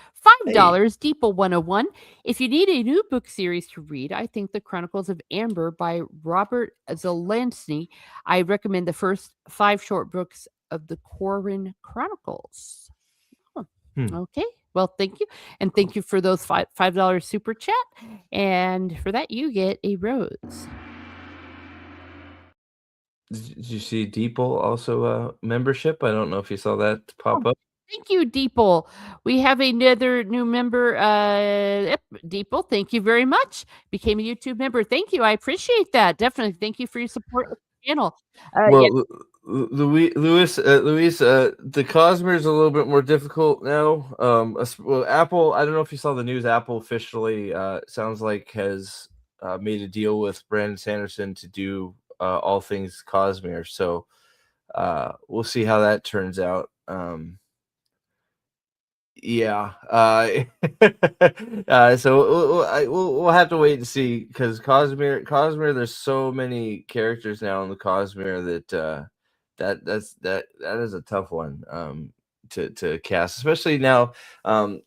Hey. $5. Deeple 101. If you need a new book series to read, I think The Chronicles of Amber by Robert Zelensky. I recommend the first 5 short books of the Corin Chronicles. Oh, Hmm. okay. Well, thank you. And thank you for those $5 super chat. And for that, you get a rose. Did you see Deeple also membership? I don't know if you saw that pop Oh, up. thank you, Deeple. We have another new member, yep, Deeple, thank you very much. Became a YouTube member. Thank you. I appreciate that. Definitely. Thank you for your support of the channel. Yeah. Well, Luis, the Cosmere is a little bit more difficult now. Well, Apple, I don't know if you saw the news. Apple officially sounds like has made a deal with Brandon Sanderson to do all things Cosmere. So we'll see how that turns out. Yeah. So we'll have to wait and see, because Cosmere, there's so many characters now in the Cosmere that that is a tough one to cast, especially now. The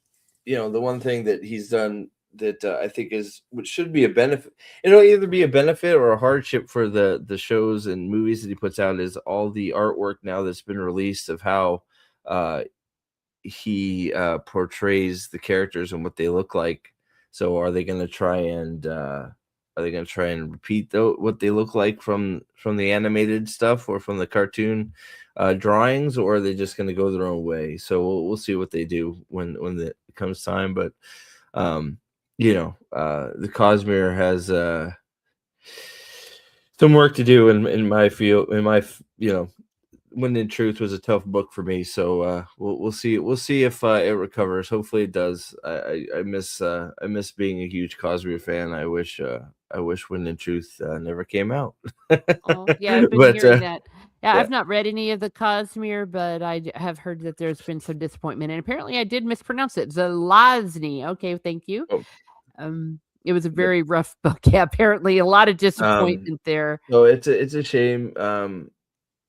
one thing that he's done that I think is which should be a benefit. It'll either be a benefit or a hardship for the shows and movies that he puts out, is all the artwork now that's been released of how uh he portrays the characters and what they look like. So are they going to try and repeat what they look like from the animated stuff or from the cartoon drawings, or are they just going to go their own way? So we'll see what they do when it comes time. But the Cosmere has some work to do in my field, When in Truth was a tough book for me, so we'll see. We'll see if it recovers. Hopefully, it does. I miss being a huge Cosby fan. I wish When in Truth never came out. Oh, yeah, I've been But hearing that. Yeah, yeah, I've not read any of the Cosmere, but have heard that there's been some disappointment, and apparently I did mispronounce it. Zelazny. Okay, thank you. oh, It was a yep. very rough book. Yeah, apparently a lot of Um, disappointment there. so it's a shame,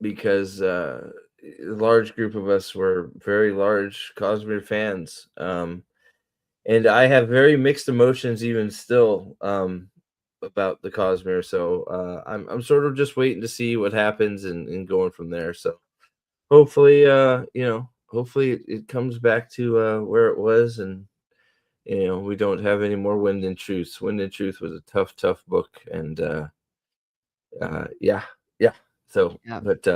because a large group of us were very large Cosby fans. And I have very mixed emotions even still about the Cosmere. So I'm sort of just waiting to see what happens and going from there. So hopefully, hopefully it comes back to where it was, and we don't have any more Wind and Truth. Wind and Truth was a tough book, and yeah, yeah. So, Yeah. but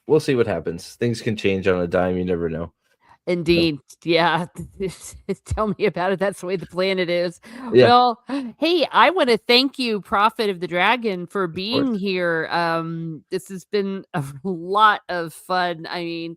we'll see what happens. Things can change on a dime. You never know. So, Indeed. Yeah. Tell me about it. That's the way the planet is. yeah, Well, hey, I want to thank you, Prophet of the Dragon, for of course. being here. This has been a lot of fun. I mean,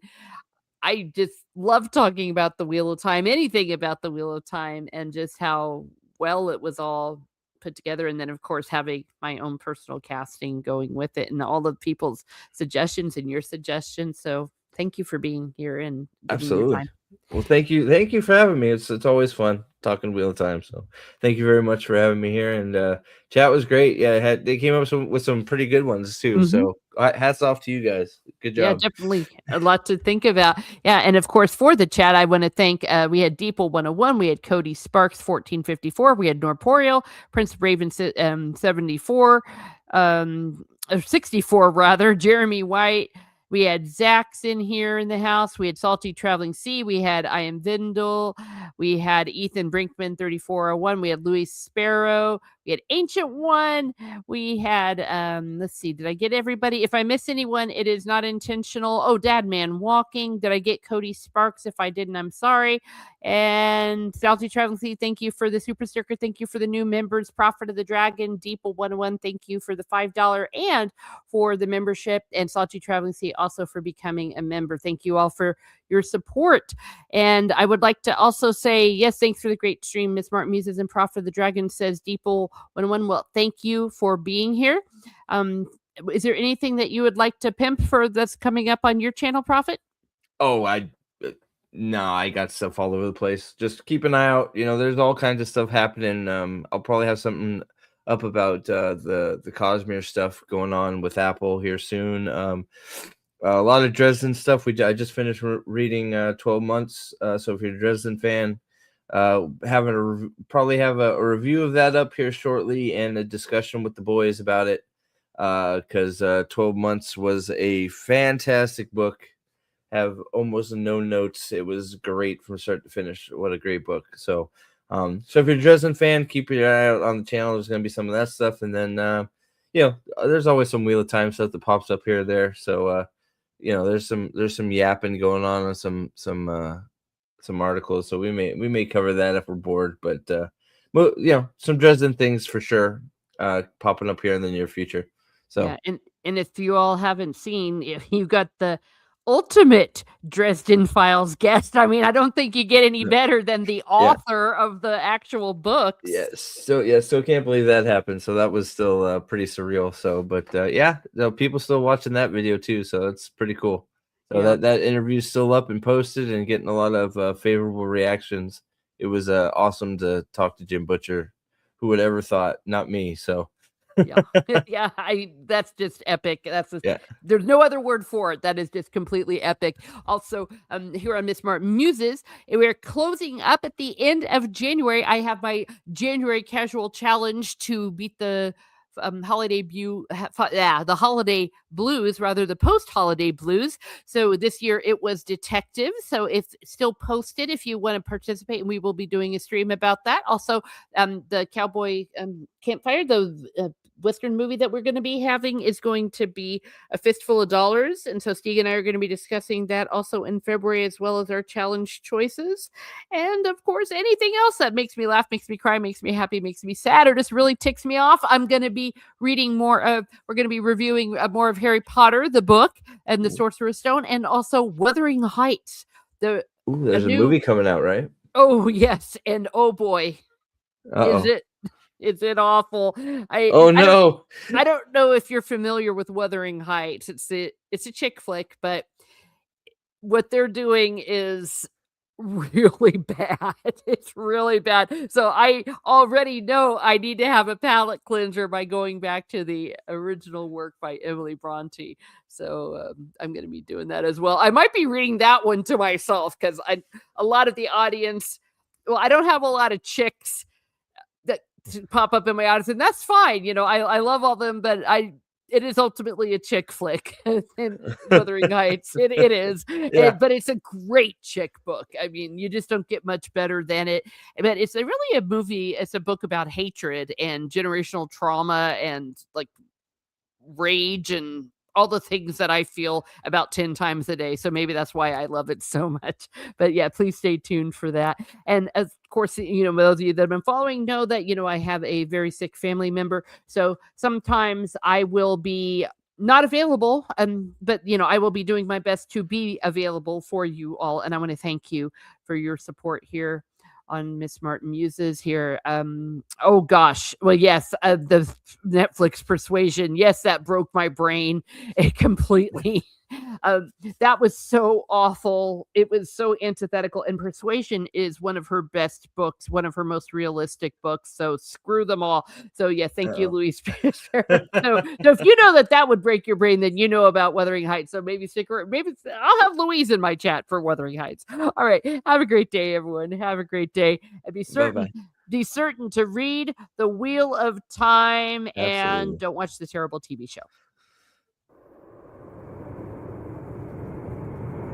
I just love talking about the Wheel of Time, anything about the Wheel of Time, and just how well it was all put together. And then, of course, having my own personal casting going with it and all the people's suggestions and your suggestions. So, thank you for being here and giving your Absolutely. time. Well, thank you for having me. It's always fun talking Wheel of Time. So thank you very much for having me here. And chat was great. Yeah, they came up with some pretty good ones too. Mhm. So hats off to you guys. Good Yeah, job. definitely a lot to think about. Yeah, and of course, for the chat, I want to thank. We had Deeple 101, we had Cody Sparks 1454, we had Norporeal, Prince Raven 74, or 64 rather, Jeremy White, We had Zach's in here in the house. We had Salty Traveling Sea. We had I Am Vindel. We had Ethan Brinkman 3401. We had Louis Sparrow. We had Ancient One. We had let's see, did I get everybody? If I miss anyone, it is not intentional. Oh, Dad Man Walking. Did I get Cody Sparks? If I didn't, I'm sorry. And Salty Traveling Sea, thank you for the super sticker. Thank you for the new members. Prophet of the Dragon, Deeple 101, thank you for the $5 and for the membership. And Salty Traveling Sea also for becoming a member. Thank you all for your support. And I would like to also say, yes, thanks for the great stream, Miss Martin Muses, and Prophet of the Dragon says Deeple 101. Well, thank you for being here. Is there anything that you would like to pimp for that's coming up on your channel, Prophet? Oh, no, I got stuff all over the place. Just keep an eye out. There's all kinds of stuff happening. I'll probably have something up about the Cosmere stuff going on with Apple here soon. A lot of Dresden stuff. I just finished reading 12 Months. So if you're a Dresden fan, probably have a review of that up here shortly and a discussion with the boys about it. Because 12 Months was a fantastic book. Have almost no notes. It was great from start to finish. What a great book. So if you're a Dresden fan, keep your eye out on the channel. There's going to be some of that stuff. And then, there's always some Wheel of Time stuff that pops up here or there. So, there's some yapping going on some articles. So we may cover that if we're bored, but, some Dresden things for sure, popping up here in the near future. So, yeah. And if you all haven't seen, you got the ultimate Dresden Files guest. I mean, I don't think you get any better than the author of the actual books. Yes. Still can't believe that happened. So that was still pretty surreal. So, but people still watching that video too. So that's pretty cool. So that interview's still up and posted and getting a lot of favorable reactions. It was awesome to talk to Jim Butcher. Who would ever thought? Not me. So. That's just epic. There's no other word for it. That is just completely epic. Also, here on Miss Martin Muses, we're closing up at the end of January. I have my January casual challenge to beat the holiday the holiday blues, rather the post-holiday blues. So this year it was detective. So it's still posted if you want to participate, and we will be doing a stream about that. Also, the cowboy campfire, the Western movie that we're going to be having is going to be A Fistful of Dollars. And so Steve and I are going to be discussing that also in February, as well as our challenge choices. And of course, anything else that makes me laugh, makes me cry, makes me happy, makes me sad, or just really ticks me off. I'm going to be reading we're going to be reviewing more of Harry Potter, the book, and the Sorcerer's Stone, and also Wuthering Heights. There's a movie coming out, right? Oh, yes. And oh boy, is it awful? No! I don't know if you're familiar with Wuthering Heights. It's a chick flick, but what they're doing is really bad. It's really bad. So I already know I need to have a palate cleanser by going back to the original work by Emily Bronte. So I'm going to be doing that as well. I might be reading that one to myself because a lot of the audience. Well, I don't have a lot of chicks that pop up in my audience, and that's fine. I love all them, but it is ultimately a chick flick in Wuthering Heights. It is, but it's a great chick book. I mean, you just don't get much better than it. But it's really a movie. It's a book about hatred and generational trauma and like rage and all the things that I feel about 10 times a day. So maybe that's why I love it so much. But yeah, please stay tuned for that. And of course, those of you that have been following know that, I have a very sick family member. So sometimes I will be not available, but I will be doing my best to be available for you all. And I want to thank you for your support here on Miss Martin Muses here. Oh gosh. Well, yes, the Netflix Persuasion. Yes, that broke my brain. It completely. That was so awful. It was so antithetical. And Persuasion is one of her best books, one of her most realistic books. So screw them all. So yeah, thank you, Louise Fisher. So if you know that would break your brain, then you know about Wuthering Heights. So maybe stick around. Maybe I'll have Louise in my chat for Wuthering Heights. All right. Have a great day, everyone. Have a great day. And be certain to read The Wheel of Time. Absolutely. And don't watch the terrible TV show.